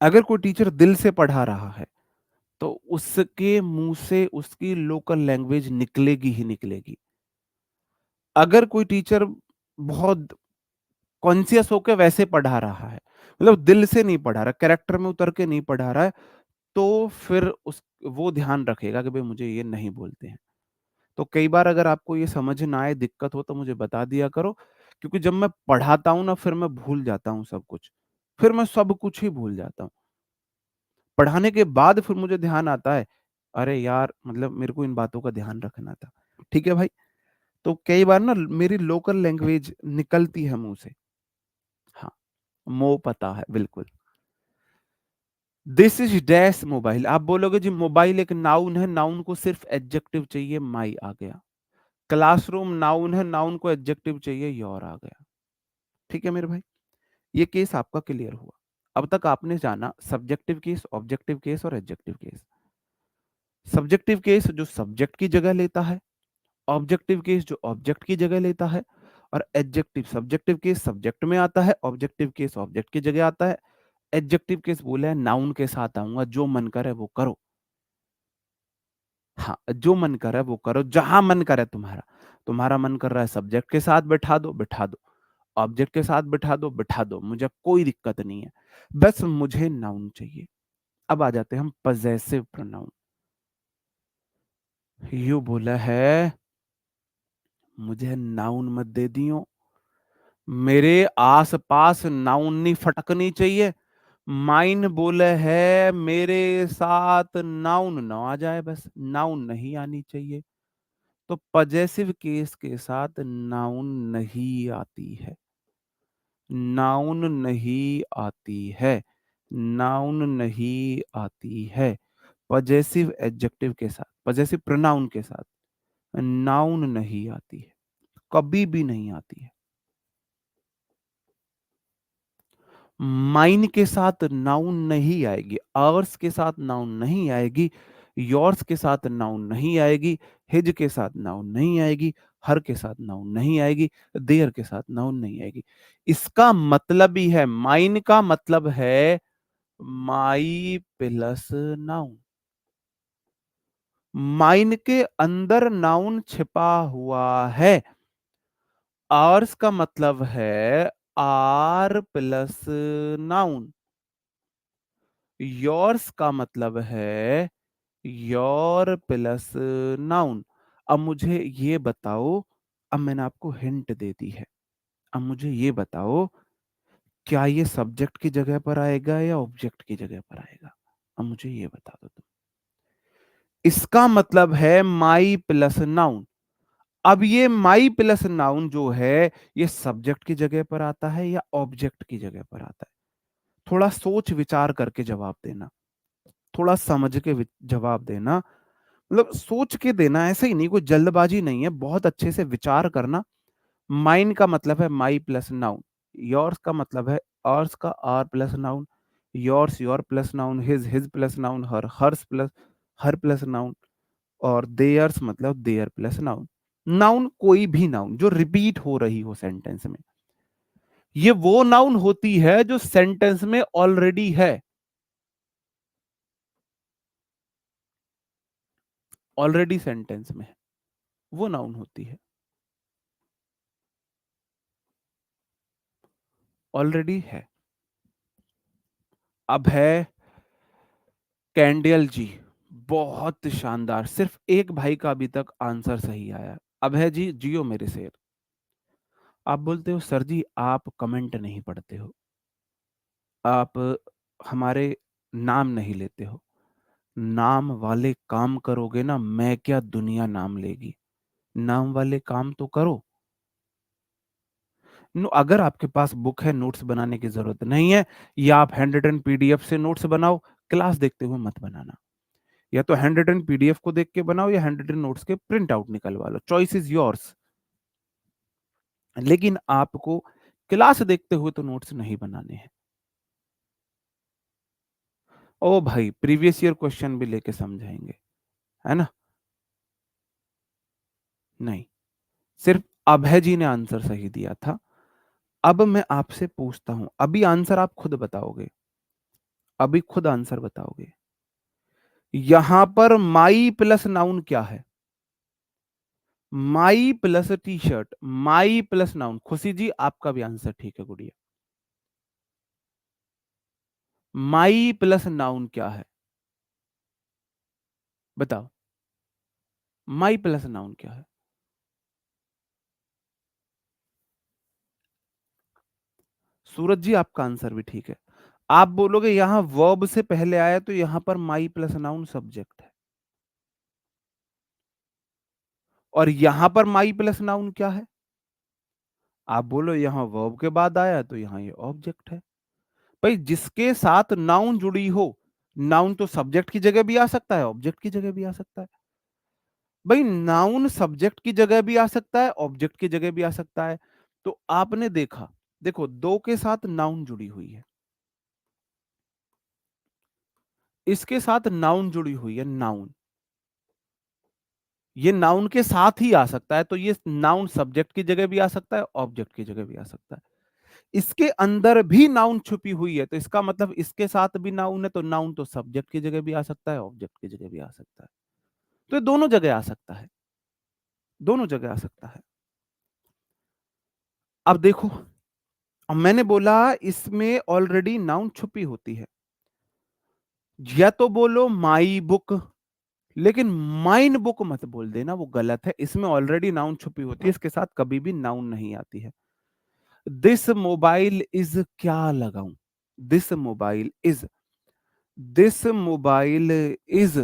अगर कोई टीचर दिल से पढ़ा रहा है तो उसके मुंह से उसकी लोकल लैंग्वेज निकलेगी ही निकलेगी। अगर कोई टीचर बहुत कॉन्शियस होकर वैसे पढ़ा रहा है, मतलब दिल से नहीं पढ़ा रहा, कैरेक्टर में उतर के नहीं पढ़ा रहा है, तो फिर उस वो ध्यान रखेगा कि भाई मुझे ये नहीं बोलते हैं। तो कई बार अगर आपको ये समझ ना आए, दिक्कत हो तो मुझे बता दिया करो, क्योंकि जब मैं पढ़ाता हूँ ना फिर मैं भूल जाता हूँ सब कुछ। फिर मैं सब कुछ ही भूल जाता हूँ। पढ़ाने के बाद फिर मुझे ध्यान आता है, अरे यार मतलब मेरे को इन बातों का ध्यान रखना था। ठीक है भाई? तो कई बार ना मेरी लोकल लैंग्वेज निकलती है मुँह से। हाँ, मो पता है बिल्कुल। This is dash mobile. आप बोलोगे जी मोबाइल एक नाउन है, नाउन को सिर्फ एडजेक्टिव चाहिए, माई आ गया। क्लासरूम नाउन है, नाउन को एडजेक्टिव चाहिए, योर आ गया। ठीक है मेरे भाई? ये केस आपका क्लियर हुआ। अब तक आपने जाना सब्जेक्टिव केस, ऑब्जेक्टिव केस और एडजेक्टिव केस। सब्जेक्टिव केस जो सब्जेक्ट की जगह लेता है, ऑब्जेक्टिव केस जो ऑब्जेक्ट की जगह लेता है, और एडजेक्टिव सब्जेक्टिव केस सब्जेक्ट में आता है, ऑब्जेक्टिव केस ऑब्जेक्ट की जगह आता है। एडजेक्टिव केस बोला है नाउन के साथ आऊंगा, जो मन करे वो करो। हाँ, जो मन करे वो करो, जहां मन करे तुम्हारा। तुम्हारा मन कर रहा है सब्जेक्ट के साथ बैठा दो, बैठा दो। ऑब्जेक्ट के साथ बैठा दो, बैठा दो, मुझे कोई दिक्कत नहीं है। बस मुझे नाउन चाहिए। अब आ जाते हैं हम पजेसिव प्रोनाउन। यू बोला है मुझे नाउन मत दे दियो, मेरे आस पास नाउन नहीं फटकनी चाहिए। माइन बोले है मेरे साथ नाउन ना आ जाए, बस नाउन नहीं आनी चाहिए। तो पजेसिव केस के साथ नाउन नहीं आती है, नाउन नहीं आती है, नाउन नहीं आती है। पजेसिव एडजेक्टिव के साथ, पजेसिव प्रोनाउन के साथ नाउन नहीं आती है, कभी भी नहीं आती है। माइन के साथ नाउन नहीं आएगी, आवर्स के साथ नाउन नहीं आएगी, योर्स के साथ नाउन नहीं आएगी, हिज के साथ नाउन नहीं आएगी, हर के साथ नाउन नहीं आएगी, देयर के साथ नाउन नहीं आएगी। इसका मतलब ही है, माइन का मतलब है माई प्लस नाउन। माइन के अंदर नाउन छिपा हुआ है। आवर्स का मतलब है आर प्लस नाउन। योर्स का मतलब है योर प्लस नाउन। अब मुझे ये बताओ, अब मैंने आपको हिंट दे दी है, अब मुझे ये बताओ क्या ये सब्जेक्ट की जगह पर आएगा या ऑब्जेक्ट की जगह पर आएगा? अब मुझे ये बता दो तुम। इसका मतलब है माई प्लस नाउन। अब ये माई प्लस नाउन जो है ये सब्जेक्ट की जगह पर आता है या ऑब्जेक्ट की जगह पर आता है? थोड़ा सोच विचार करके जवाब देना, थोड़ा समझ के जवाब देना, मतलब सोच के देना, ऐसे ही नहीं, कोई जल्दबाजी नहीं है, बहुत अच्छे से विचार करना। माइन का मतलब है माई प्लस नाउन, योर्स का मतलब है आर्स का our plus noun, yours your plus noun, his plus noun, hers plus her plus noun, और देयर्स मतलब देयर प्लस नाउन। नाउन कोई भी नाउन जो रिपीट हो रही हो सेंटेंस में, ये वो नाउन होती है जो सेंटेंस में ऑलरेडी है, ऑलरेडी सेंटेंस में है, वो नाउन होती है। ऑलरेडी है। अब है कैंडियल जी, बहुत शानदार। सिर्फ एक भाई का अभी तक आंसर सही आया। अभय जी, जियो मेरे शेर। आप बोलते हो सर जी आप कमेंट नहीं पढ़ते हो, आप हमारे नाम नहीं लेते हो। नाम वाले काम करोगे ना, मैं क्या दुनिया नाम लेगी। नाम वाले काम तो करो। अगर आपके पास बुक है, नोट्स बनाने की जरूरत नहीं है, या आप हैंड रिटन पीडीएफ से नोट्स बनाओ, क्लास देखते हुए मत बनाना। या तो हैंड रिटन पीडीएफ को देख के बनाओ, या हैंड रिटन नोट्स के प्रिंट आउट निकलवा लो, चॉइस इज योर्स। लेकिन आपको क्लास देखते हुए तो नोट्स नहीं बनाने हैं। ओ भाई, प्रीवियस ईयर क्वेश्चन भी लेके समझाएंगे, है ना? नहीं, सिर्फ अभय जी ने आंसर सही दिया था। अब मैं आपसे पूछता हूं, अभी आंसर आप खुद बताओगे, अभी खुद आंसर बताओगे। यहां पर माई प्लस नाउन क्या है? माई प्लस टी शर्ट, माई प्लस नाउन। खुशी जी आपका भी आंसर ठीक है, गुड़िया। माई प्लस नाउन क्या है? बताओ, माई प्लस नाउन क्या है? सूरज जी आपका आंसर भी ठीक है। आप बोलोगे यहां वर्ब से पहले आया, तो यहां पर माई प्लस नाउन सब्जेक्ट है। और यहां पर माई प्लस नाउन क्या है? आप बोलो यहां वर्ब के बाद आया, तो यहां ये ऑब्जेक्ट है। भाई जिसके साथ नाउन जुड़ी हो, नाउन तो सब्जेक्ट की जगह भी आ सकता है, ऑब्जेक्ट की जगह भी आ सकता है। भाई नाउन सब्जेक्ट की जगह भी आ सकता है, ऑब्जेक्ट की जगह भी आ सकता है। तो आपने देखा, देखो दो के साथ नाउन जुड़ी हुई है, इसके साथ नाउन जुड़ी हुई है, नाउन। ये नाउन के साथ ही आ सकता है, तो ये नाउन सब्जेक्ट की जगह भी आ सकता है, ऑब्जेक्ट की जगह भी आ सकता है। इसके अंदर भी नाउन छुपी हुई है, तो इसका मतलब इसके साथ भी नाउन है, तो नाउन तो सब्जेक्ट की जगह भी आ सकता है, ऑब्जेक्ट की जगह भी आ सकता है। तो ये दोनों जगह आ सकता है, दोनों जगह आ सकता है। अब देखो, अब मैंने बोला इसमें ऑलरेडी नाउन छुपी होती है। या तो बोलो माई बुक, लेकिन माइन बुक मत बोल देना, वो गलत है। इसमें ऑलरेडी नाउन छुपी होती है, इसके साथ कभी भी नाउन नहीं आती है। दिस मोबाइल इज क्या लगाऊं? This mobile is, this mobile is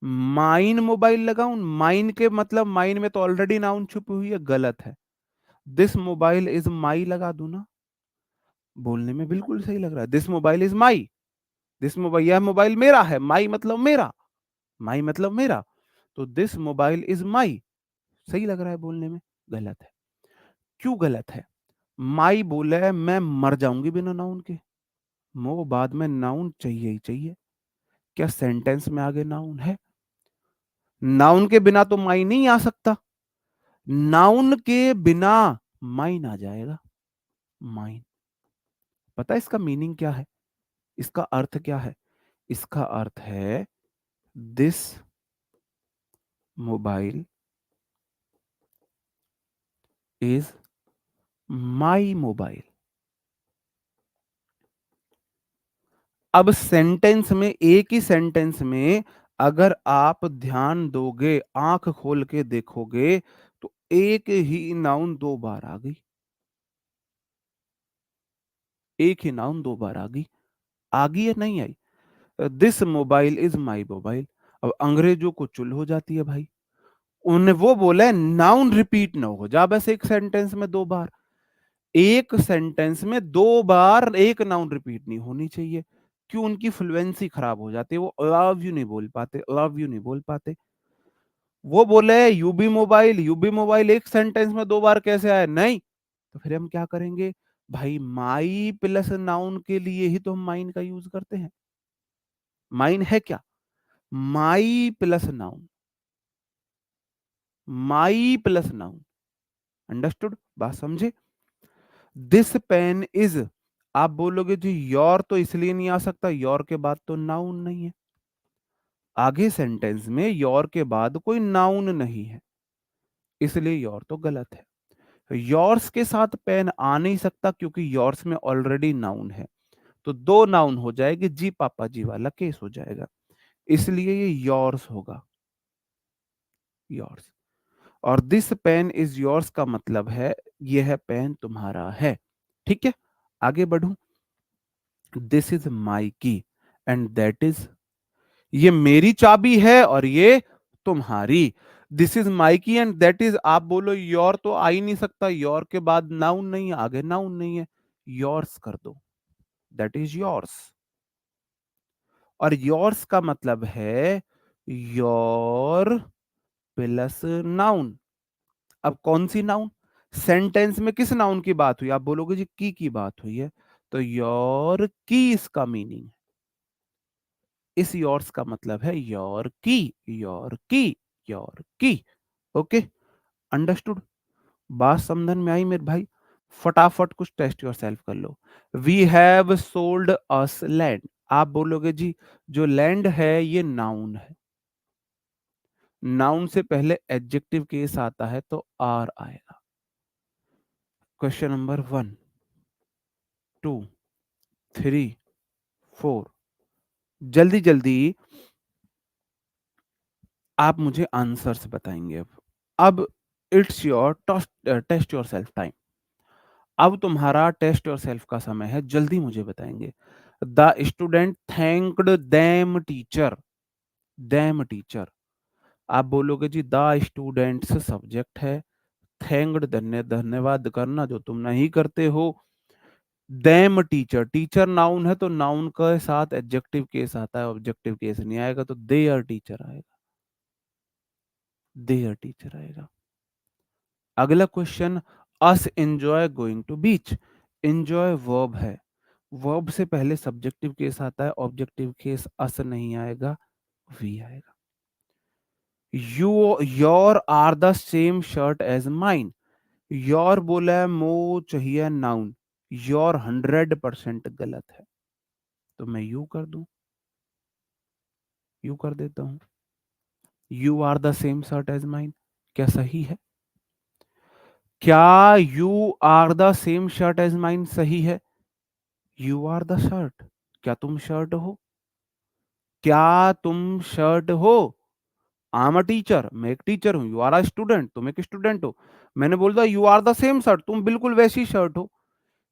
mine mobile लगाऊं? माइन के मतलब माइन में तो ऑलरेडी नाउन छुपी हुई है, गलत है। दिस मोबाइल इज माई लगा दूं ना, बोलने में बिल्कुल सही लग रहा है। This mobile is my, this mobile, यह मोबाइल मेरा है, माई मतलब मेरा, माई मतलब मेरा। तो दिस मोबाइल इज माई सही लग रहा है बोलने में, गलत है। क्यों गलत है? माई बोले है, मैं मर जाऊंगी बिना नाउन के। मो बाद में नाउन चाहिए ही चाहिए। क्या सेंटेंस में आगे नाउन है? नाउन के बिना तो माई नहीं आ सकता, नाउन के बिना माइन आ जाएगा, माइन। पता है इसका मीनिंग क्या है? इसका अर्थ क्या है? इसका अर्थ है this mobile is my mobile. अब सेंटेंस में, एक ही सेंटेंस में अगर आप ध्यान दोगे, आंख खोल के देखोगे, तो एक ही नाउन दो बार आ गई, एक ही नाउन दो बार आ गई या नहीं आई? This mobile is my mobile. अब अंग्रेजों को चुल हो जाती है भाई, उन्हें वो बोला है नाउन रिपीट ना हो जा बस एक सेंटेंस में दो बार। एक सेंटेंस में दो बार एक नाउन रिपीट नहीं होनी चाहिए। क्यों? उनकी फ्लुएंसी खराब हो जाती है, वो लव यू नहीं बोल पाते, लव यू नहीं बोल पाते। वो बोले यूबी मोबाइल, यूबी मोबाइल एक सेंटेंस में दो बार कैसे आए? नहीं। तो फिर हम क्या करेंगे भाई? माई प्लस नाउन के लिए ही तो हम माइन का यूज करते हैं। माइन है क्या? माई प्लस नाउन, माई प्लस नाउन। अंडरस्टूड? बात समझे? दिस पेन इज, आप बोलोगे जी योर तो इसलिए नहीं आ सकता, योर के बाद तो नाउन नहीं है, आगे सेंटेंस में योर के बाद कोई नाउन नहीं है, इसलिए योर तो गलत है। योर्स के साथ पेन आ नहीं सकता क्योंकि योर्स में ऑलरेडी नाउन है। तो दो नाउन हो जाएगी, जी पापा जी वाला केस हो जाएगा, इसलिए ये योर्स होगा, योर्स। और दिस पेन इज योर्स का मतलब है यह पेन तुम्हारा है। ठीक है, आगे बढ़ूं। दिस इज माई की एंड दैट इज, ये मेरी चाबी है और ये तुम्हारी। दिस इज माई की एंड दैट इज, आप बोलो योर तो आ ही नहीं सकता, योर के बाद नाउन नहीं है, आगे नाउन नहीं है, योर्स कर दो, दैट इज योर्स। और योर्स का मतलब है योर प्लस नाउन। अब कौन सी नाउन, सेंटेंस में किस नाउन की बात हुई, आप बोलोगे जी की बात हुई है, तो योर की इसका मीनिंग, इस योर्स का मतलब है योर की, योर की, योर की। ओके, अंडरस्टूड, बात समझन में आई मेरे भाई। फटाफट कुछ टेस्ट योर सेल्फ कर लो। We have sold us land, आप बोलोगे जी जो लैंड है ये नाउन है, नाउन से पहले एडजेक्टिव केस आता है तो आर आएगा। क्वेश्चन नंबर 1, 2, 3, 4, जल्दी जल्दी आप मुझे आंसर्स बताएंगे। अब it's your test yourself time, अब तुम्हारा टेस्ट योर सेल्फ का समय है, जल्दी मुझे बताएंगे। The student thanked them teacher, them teacher, आप बोलोगे जी द स्टूडेंट्स सब्जेक्ट है, थैंक्ड धन्यवाद करना जो तुम नहीं करते हो, देम टीचर, टीचर नाउन है तो नाउन के साथ एडजेक्टिव केस आता है, ऑब्जेक्टिव केस नहीं आएगा, तो देयर टीचर आएगा, देयर टीचर आएगा। अगला question, us enjoy going to beach, enjoy verb है, वर्ब से पहले सब्जेक्टिव केस आता है, ऑब्जेक्टिव केस अस नहीं आएगा, वी आएगा। You your are the same shirt as mine, your बोला है मो चाहिए नाउन, योर 100% गलत है, तो मैं यू कर दूं, यू कर देता हूं, you are the same shirt as mine, क्या सही है? क्या you are the same shirt as mine सही है? यू आर द शर्ट, क्या तुम शर्ट हो? क्या तुम शर्ट हो? आई एम अ टीचर, मैं एक टीचर हूं, यू आर अ स्टूडेंट, तुम एक स्टूडेंट हो, मैंने बोल दिया you are the same shirt, तुम बिल्कुल वैसी शर्ट हो।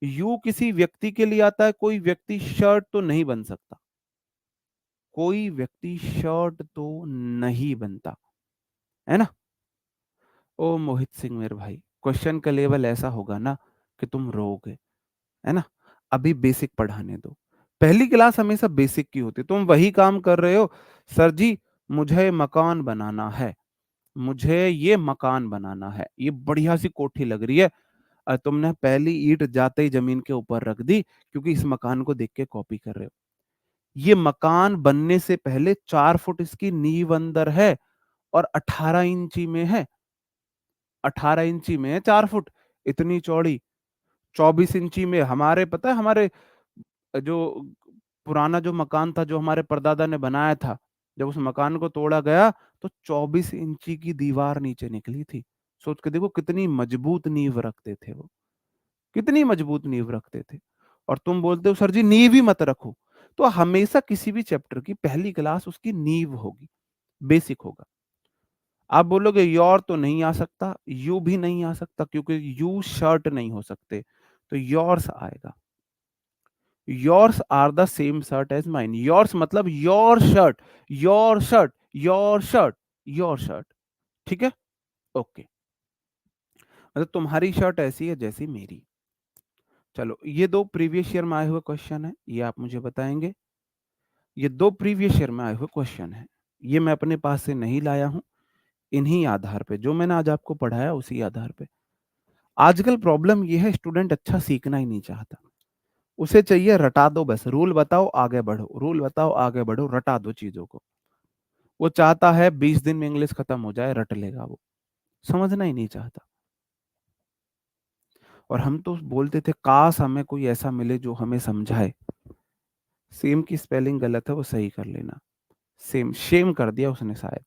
यू किसी व्यक्ति के लिए आता है, कोई व्यक्ति शर्ट तो नहीं बन सकता, कोई व्यक्ति शर्ट तो नहीं बनता, है ना। ओ मोहित सिंह मेरे भाई, क्वेश्चन का लेवल ऐसा होगा ना कि तुम रोओगे, है ना। अभी बेसिक पढ़ाने दो, पहली क्लास हमेशा बेसिक की होती है, तुम वही काम कर रहे हो, सर जी मुझे मकान बनाना है, मुझे ये मकान बनाना है, ये बढ़िया सी कोठी लग रही है, तुमने पहली ईंट जाते ही जमीन के ऊपर रख दी क्योंकि इस मकान को देख के कॉपी कर रहे हो। ये मकान बनने से पहले 4 फुट इसकी नींव अंदर है और 18 इंची में है, 18 इंची में है 4 फुट, इतनी चौड़ी, 24 इंची में हमारे, पता है हमारे जो पुराना जो मकान था जो हमारे परदादा ने बनाया था, जब उस मकान को तोड़ा गया तो 24 इंची की दीवार नीचे निकली थी। सोच के देखो कितनी मजबूत नींव रखते थे वो, कितनी मजबूत नींव रखते थे। और तुम बोलते हो सर जी नींव ही मत रखो, तो हमेशा किसी भी चैप्टर की पहली क्लास उसकी नींव होगी, बेसिक होगा। आप बोलोगे योर तो नहीं आ सकता, यू भी नहीं आ सकता क्योंकि यू शर्ट नहीं हो सकते, तो योर्स आएगा। Yours are the same shirt as mine, yours मतलब your shirt, your shirt, your shirt, your shirt, ठीक है, ओके। मतलब तुम्हारी शर्ट ऐसी है जैसी मेरी। चलो ये दो प्रीवियस ईयर में आए हुए क्वेश्चन है, ये आप मुझे बताएंगे। ये दो प्रीवियस ईयर में आए हुए क्वेश्चन है, ये मैं अपने पास से नहीं लाया हूं, इन्हीं आधार पे जो मैंने आज आपको पढ़ाया उसी आधार पे। आजकल प्रॉब्लम ये है स्टूडेंट अच्छा सीखना ही नहीं चाहता, उसे चाहिए रटा दो, बस रूल बताओ आगे बढ़ो, रूल बताओ आगे बढ़ो, रटा दो चीजों को। वो चाहता है 20 दिन में इंग्लिश खत्म हो जाए, रट लेगा वो, समझना ही नहीं चाहता। और हम तो बोलते थे काश हमें कोई ऐसा मिले जो हमें समझाए। सेम की स्पेलिंग गलत है, वो सही कर लेना। सेम, शेम कर दिया उसने शायद,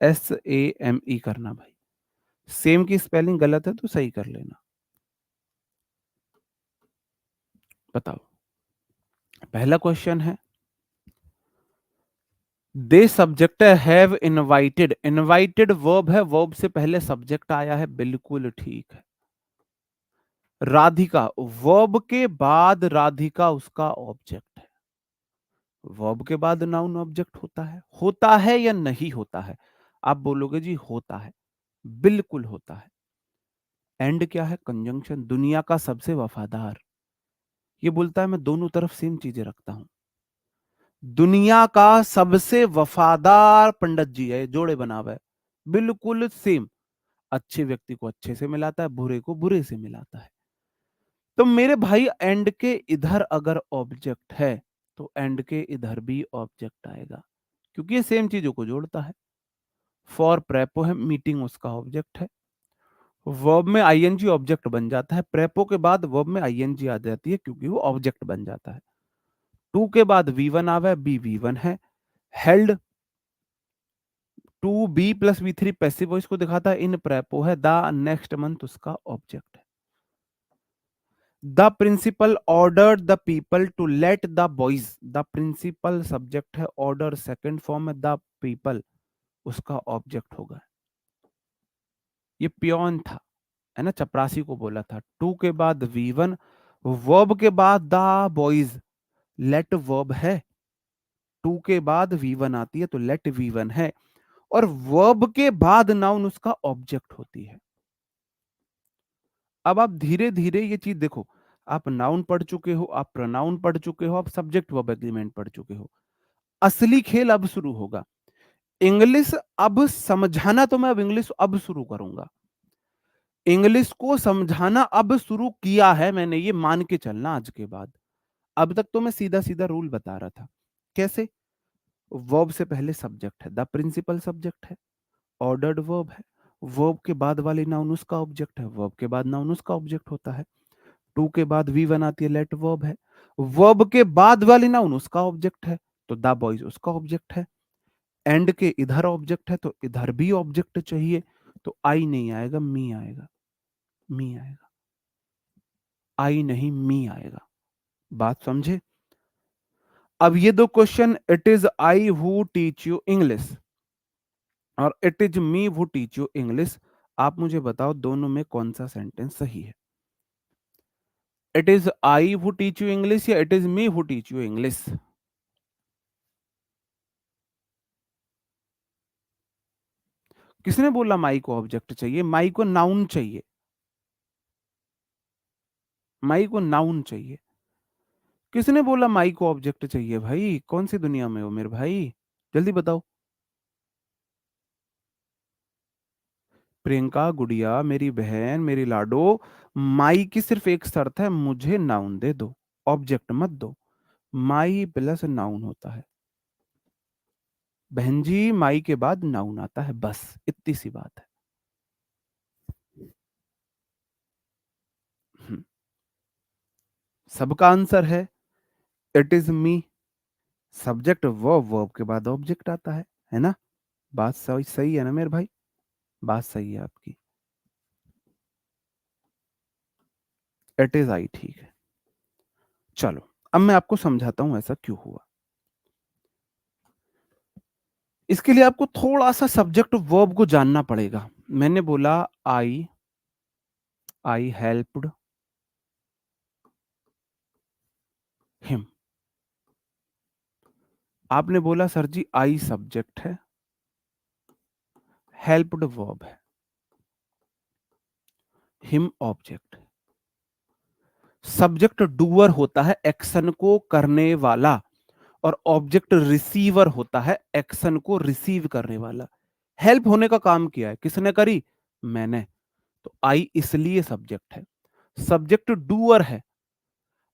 SAME करना भाई, सेम की स्पेलिंग गलत है तो सही कर लेना। बताओ, पहला क्वेश्चन है, they subject have invited, invited verb है, वर्ब से पहले सब्जेक्ट आया है, बिल्कुल ठीक है। राधिका, वर्ब के बाद राधिका उसका ऑब्जेक्ट है। वर्ब के बाद नाउन ऑब्जेक्ट होता है या नहीं होता है? आप बोलोगे जी होता है, बिल्कुल होता है। एंड क्या है? कंजंक्शन, दुनिया का सबसे वफादार, ये बोलता है मैं दोनों तरफ सेम चीजें रखता हूं। दुनिया का सबसे वफादार पंडित जी है, जोड़े बना हुआ है, बिल्कुल सेम। अच्छे व्यक्ति को अच्छे से मिलाता है, बुरे को बुरे से मिलाता है। तो मेरे भाई एंड के इधर अगर ऑब्जेक्ट है तो एंड के इधर भी ऑब्जेक्ट आएगा, क्योंकि ये सेम चीजों को जोड़ता है। फॉर प्रेपो है, मीटिंग उसका ऑब्जेक्ट है। वर्ब में आईएनजी ऑब्जेक्ट बन जाता है, प्रेपो के बाद वर्ब में आईएनजी आ जाती है क्योंकि वो ऑब्जेक्ट बन जाता है। टू के बाद वी वन आवे, बी वी वन है। Held, to be plus V three passive voice को दिखाता है, इन प्रेपो है, द नेक्स्ट मंथ उसका ऑब्जेक्ट है। The principal ordered the people to let the boys, the principal subject है, order second form है, the people उसका object होगा। ये पियोन था, है ना, चपरासी को बोला था। टू के बाद वी वन, वर्ब के बाद द बॉयज, लेट वर्ब है। टू के बाद वी वन आती है तो लेट वी वन है, और वर्ब के बाद नाउन उसका ऑब्जेक्ट होती है। अब आप धीरे धीरे ये चीज देखो, आप नाउन पढ़ चुके हो, आप प्रोनाउन पढ़ चुके हो, आप सब्जेक्ट वर्ब एग्रीमेंट पढ़ चुके हो। असली खेल अब शुरू होगा। इंग्लिश अब समझाना, तो मैं अब इंग्लिश अब शुरू करूंगा। इंग्लिश को समझाना अब शुरू किया है मैंने, ये मान के चलना आज के बाद। अब तक तो मैं सीधा सीधा रूल बता रहा था। कैसे? वर्ब से पहले सब्जेक्ट है, द प्रिंसिपल सब्जेक्ट है, ऑर्डर्ड वर्ब है, वर्ब के बाद वाली नाउन उसका ऑब्जेक्ट है, वर्ब के बाद नाउन उसका ऑब्जेक्ट होता है। टू के बाद वी वन आती है, लेट वर्ब है, वर्ब के बाद वाली नाउन उसका ऑब्जेक्ट है, तो द बॉयज उसका ऑब्जेक्ट है। एंड के इधर ऑब्जेक्ट है तो इधर भी ऑब्जेक्ट चाहिए, तो आई नहीं आएगा, मी आएगा, मी आएगा, आई नहीं मी आएगा। बात समझे? अब ये दो question, it is I who teach you English और it is me who teach you English, आप मुझे बताओ दोनों में कौन सा सेंटेंस सही है? It is I who teach you English या it is me who teach you English? किसने बोला माई को ऑब्जेक्ट चाहिए? माई को नाउन चाहिए, माई को नाउन चाहिए। किसने बोला माई को ऑब्जेक्ट चाहिए? भाई कौन सी दुनिया में हो मेरे भाई, जल्दी बताओ। प्रियंका, गुड़िया, मेरी बहन, मेरी लाडो, माई की सिर्फ एक शर्त है, मुझे नाउन दे दो, ऑब्जेक्ट मत दो। माई प्लस नाउन होता है बहन जी, माई के बाद नाउन आता है, बस इतनी सी बात है। हम्म, सबका आंसर है it is me. Subject verb, verb के बाद ऑब्जेक्ट आता है ना? बात सही सही है ना मेरे भाई? बात सही है आपकी, इट इज आई, ठीक है। चलो अब मैं आपको समझाता हूं ऐसा क्यों हुआ। इसके लिए आपको थोड़ा सा सब्जेक्ट वर्ब को जानना पड़ेगा। मैंने बोला आई हेल्प्ड हिम, आपने बोला सर जी आई सब्जेक्ट है, हेल्प्ड वर्ब है, हिम ऑब्जेक्ट है। सब्जेक्ट डूअर होता है, एक्शन को करने वाला, और ऑब्जेक्ट रिसीवर होता है, एक्शन को रिसीव करने वाला। हेल्प होने का काम किया है, किसने करी? मैंने। तो आई इसलिए सब्जेक्ट है, सब्जेक्ट डूअर है,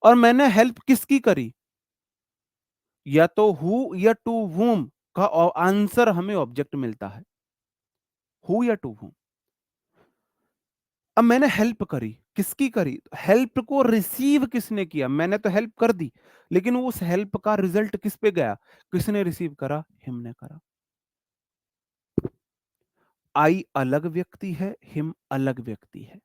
और मैंने हेल्प किसकी करी? या तो हु या टू whom का आंसर हमें ऑब्जेक्ट मिलता है, हु या टू whom। अब मैंने हेल्प करी, किसकी करी? हेल्प को रिसीव किसने किया? मैंने तो हेल्प कर दी, लेकिन उस हेल्प का रिजल्ट किस पे गया? किसने रिसीव करा? हिम ने करा। आई अलग व्यक्ति है, हिम अलग व्यक्ति है।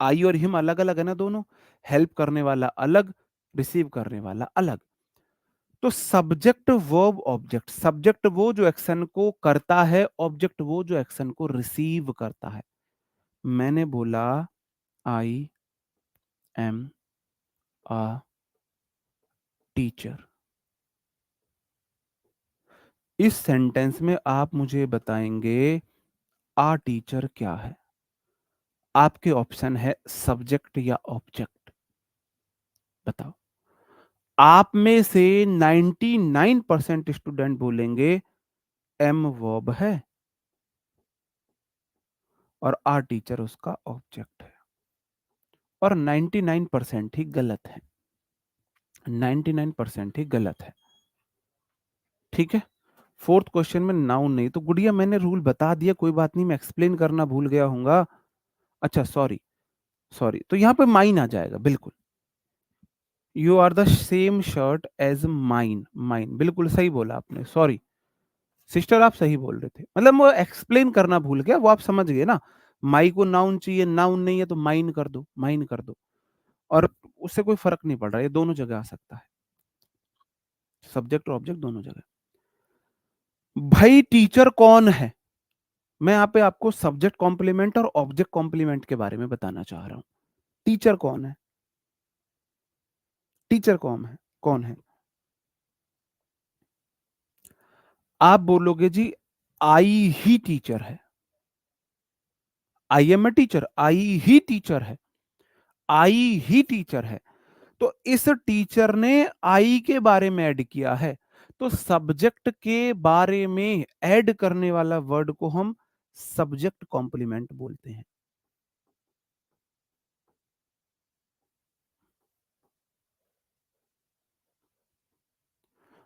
आई और हिम अलग अलग है ना दोनों, हेल्प करने वाला अलग, रिसीव करने वाला अलग। तो सब्जेक्ट वर्ब ऑब्जेक्ट, सब्जेक्ट वो जो एक्शन को करता है, ऑब्जेक्ट वो जो एक्शन को रिसीव करता है। मैंने बोला आई एम अ टीचर। इस सेंटेंस में आप मुझे बताएंगे आ टीचर क्या है। आपके ऑप्शन है सब्जेक्ट या ऑब्जेक्ट, बताओ। आप में से 99% स्टूडेंट बोलेंगे एम वर्ब है और आ टीचर उसका ऑब्जेक्ट है, और 99% ही गलत है। 99% ही गलत है। ठीक है। फोर्थ क्वेश्चन में नाउन नहीं, तो गुड़िया मैंने रूल बता दिया, कोई बात नहीं, मैं एक्सप्लेन करना भूल गया हूँगा। अच्छा सॉरी, सॉरी, तो यहां पे माइन आ जाएगा बिल्कुल। You are the same shirt as mine, mine बिल्कुल सही बोला आपने, सॉरी सिस्टर, आप सही बोल रहे थे, मतलब वो एक्सप्लेन करना भूल गया, वो आप समझ गए ना। माई को नाउन चाहिए, नाउन नहीं है तो माइन कर दो, माइन कर दो, और उससे कोई फर्क नहीं पड़ रहा, ये दोनों जगह आ सकता है, सब्जेक्ट और ऑब्जेक्ट दोनों जगह। भाई टीचर कौन है, मैं यहाँ पे आपको सब्जेक्ट कॉम्प्लीमेंट और ऑब्जेक्ट कॉम्प्लीमेंट के बारे में बताना चाह रहा हूं। टीचर कौन है, टीचर कौन है, कौन है? आप बोलोगे जी आई ही टीचर है, I am a teacher, I ही टीचर है, आई ही टीचर है। तो इस टीचर ने आई के बारे में ऐड किया है, तो सब्जेक्ट के बारे में ऐड करने वाला वर्ड को हम सब्जेक्ट कॉम्प्लीमेंट बोलते हैं।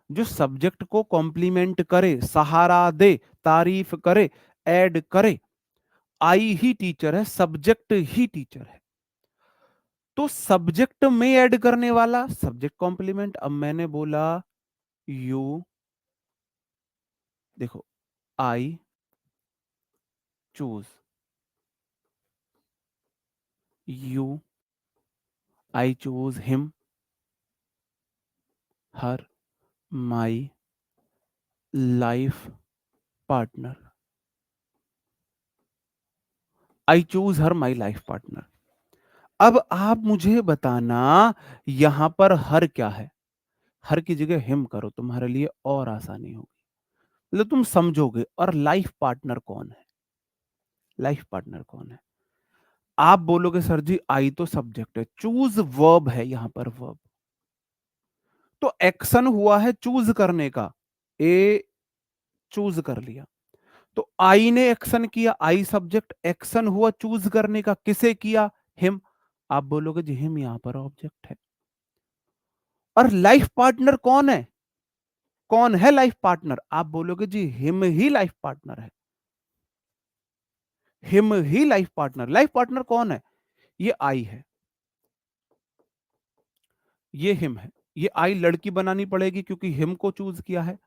जो सब्जेक्ट को कॉम्प्लीमेंट करे, सहारा दे, तारीफ करे, ऐड करे, आई ही टीचर है, सब्जेक्ट ही टीचर है। तो सब्जेक्ट में ऐड करने वाला सब्जेक्ट कॉम्प्लीमेंट। अब मैंने बोला यू, देखो I choose, you, I choose him, her, my life partner, I choose her my life partner. अब आप मुझे बताना यहां पर हर क्या है, हर की जगह हिम करो, तुम्हारे लिए और आसानी होगी, मतलब तुम समझोगे। और लाइफ पार्टनर कौन है, लाइफ पार्टनर कौन है? आप बोलोगे सर जी आई तो सब्जेक्ट है, चूज वर्ब है यहां पर, वर्ब। तो एक्शन हुआ है चूज करने का, ए चूज कर लिया, तो आई ने एक्शन किया, आई सब्जेक्ट, एक्शन हुआ चूज करने का, किसे किया? हिम। आप बोलोगे जी हिम यहां पर ऑब्जेक्ट है। और लाइफ पार्टनर कौन है, कौन है लाइफ पार्टनर? आप बोलोगे जी हिम ही लाइफ पार्टनर है, him he life partner. Life partner कौन है? ये आई है, ये हिम है। ये आई लड़की बनानी पड़ेगी क्योंकि हिम को चूज किया है,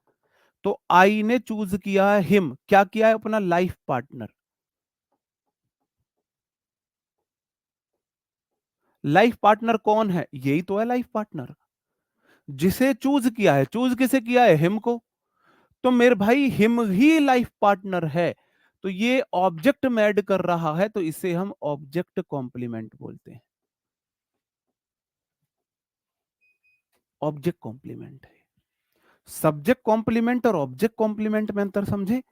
तो आई ने चूज किया है हिम, क्या किया है? अपना लाइफ पार्टनर। लाइफ पार्टनर कौन है? यही तो है लाइफ पार्टनर, जिसे चूज किया है। चूज किसे किया है? हिम को। तो मेरे भाई हिम ही लाइफ पार्टनर है, तो ये ऑब्जेक्ट में ऐड कर रहा है, तो इसे हम ऑब्जेक्ट कॉम्प्लीमेंट बोलते हैं। ऑब्जेक्ट कॉम्प्लीमेंट है। सब्जेक्ट कॉम्प्लीमेंट और ऑब्जेक्ट कॉम्प्लीमेंट में अंतर समझे?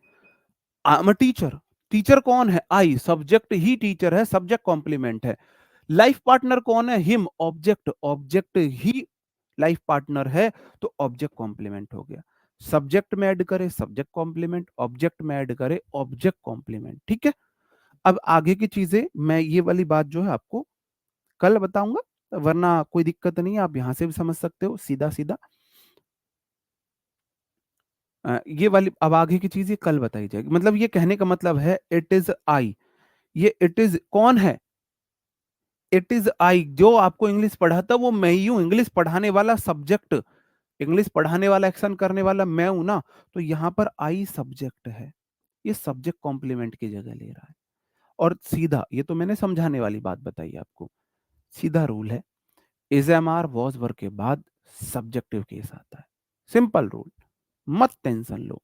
I am a teacher, teacher कौन है? आई, सब्जेक्ट ही टीचर है, सब्जेक्ट कॉम्प्लीमेंट है। लाइफ पार्टनर कौन है? हिम, ऑब्जेक्ट, ऑब्जेक्ट ही लाइफ पार्टनर है, तो ऑब्जेक्ट कॉम्प्लीमेंट हो गया। सब्जेक्ट में ऐड करे सब्जेक्ट कॉम्प्लीमेंट, ऑब्जेक्ट में ऐड करे ऑब्जेक्ट कॉम्प्लीमेंट। ठीक है। अब आगे की चीजें मैं ये वाली बात जो है आपको कल बताऊंगा, वरना कोई दिक्कत नहीं है, आप यहां से भी समझ सकते हो सीधा सीधा। ये वाली अब आगे की चीज ये कल बताई जाएगी, मतलब ये कहने का मतलब है इट इज आई, ये इट इज कौन है? इट इज आई, जो आपको इंग्लिश पढ़ाता वो मैं ही हूं, इंग्लिश पढ़ाने वाला सब्जेक्ट, इंग्लिश पढ़ाने वाला एक्शन करने वाला मैं हूं ना, तो यहां पर आई सब्जेक्ट है, ये सब्जेक्ट कॉम्प्लीमेंट की जगह ले रहा है। और सीधा, ये तो मैंने समझाने वाली बात बताई आपको, सीधा रूल है, is am are was were के बाद सब्जेक्टिव केस आता है। सिंपल रूल, मत टेंशन लो।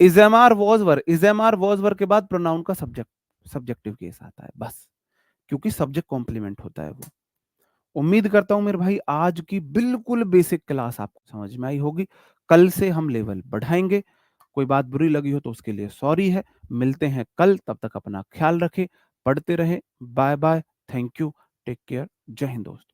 Is am are was were के बाद प्रोनाउन का सब्जेक्टिव केस आता है बस, क्योंकि सब्जेक्ट कॉम्प्लीमेंट होता है वो। उम्मीद करता हूं मेरे भाई आज की बिल्कुल बेसिक क्लास आपको समझ में आई होगी। कल से हम लेवल बढ़ाएंगे। कोई बात बुरी लगी हो तो उसके लिए सॉरी है। मिलते हैं कल, तब तक अपना ख्याल रखें, पढ़ते रहें। Bye bye, thank you, take care, जय हिंद दोस्तों।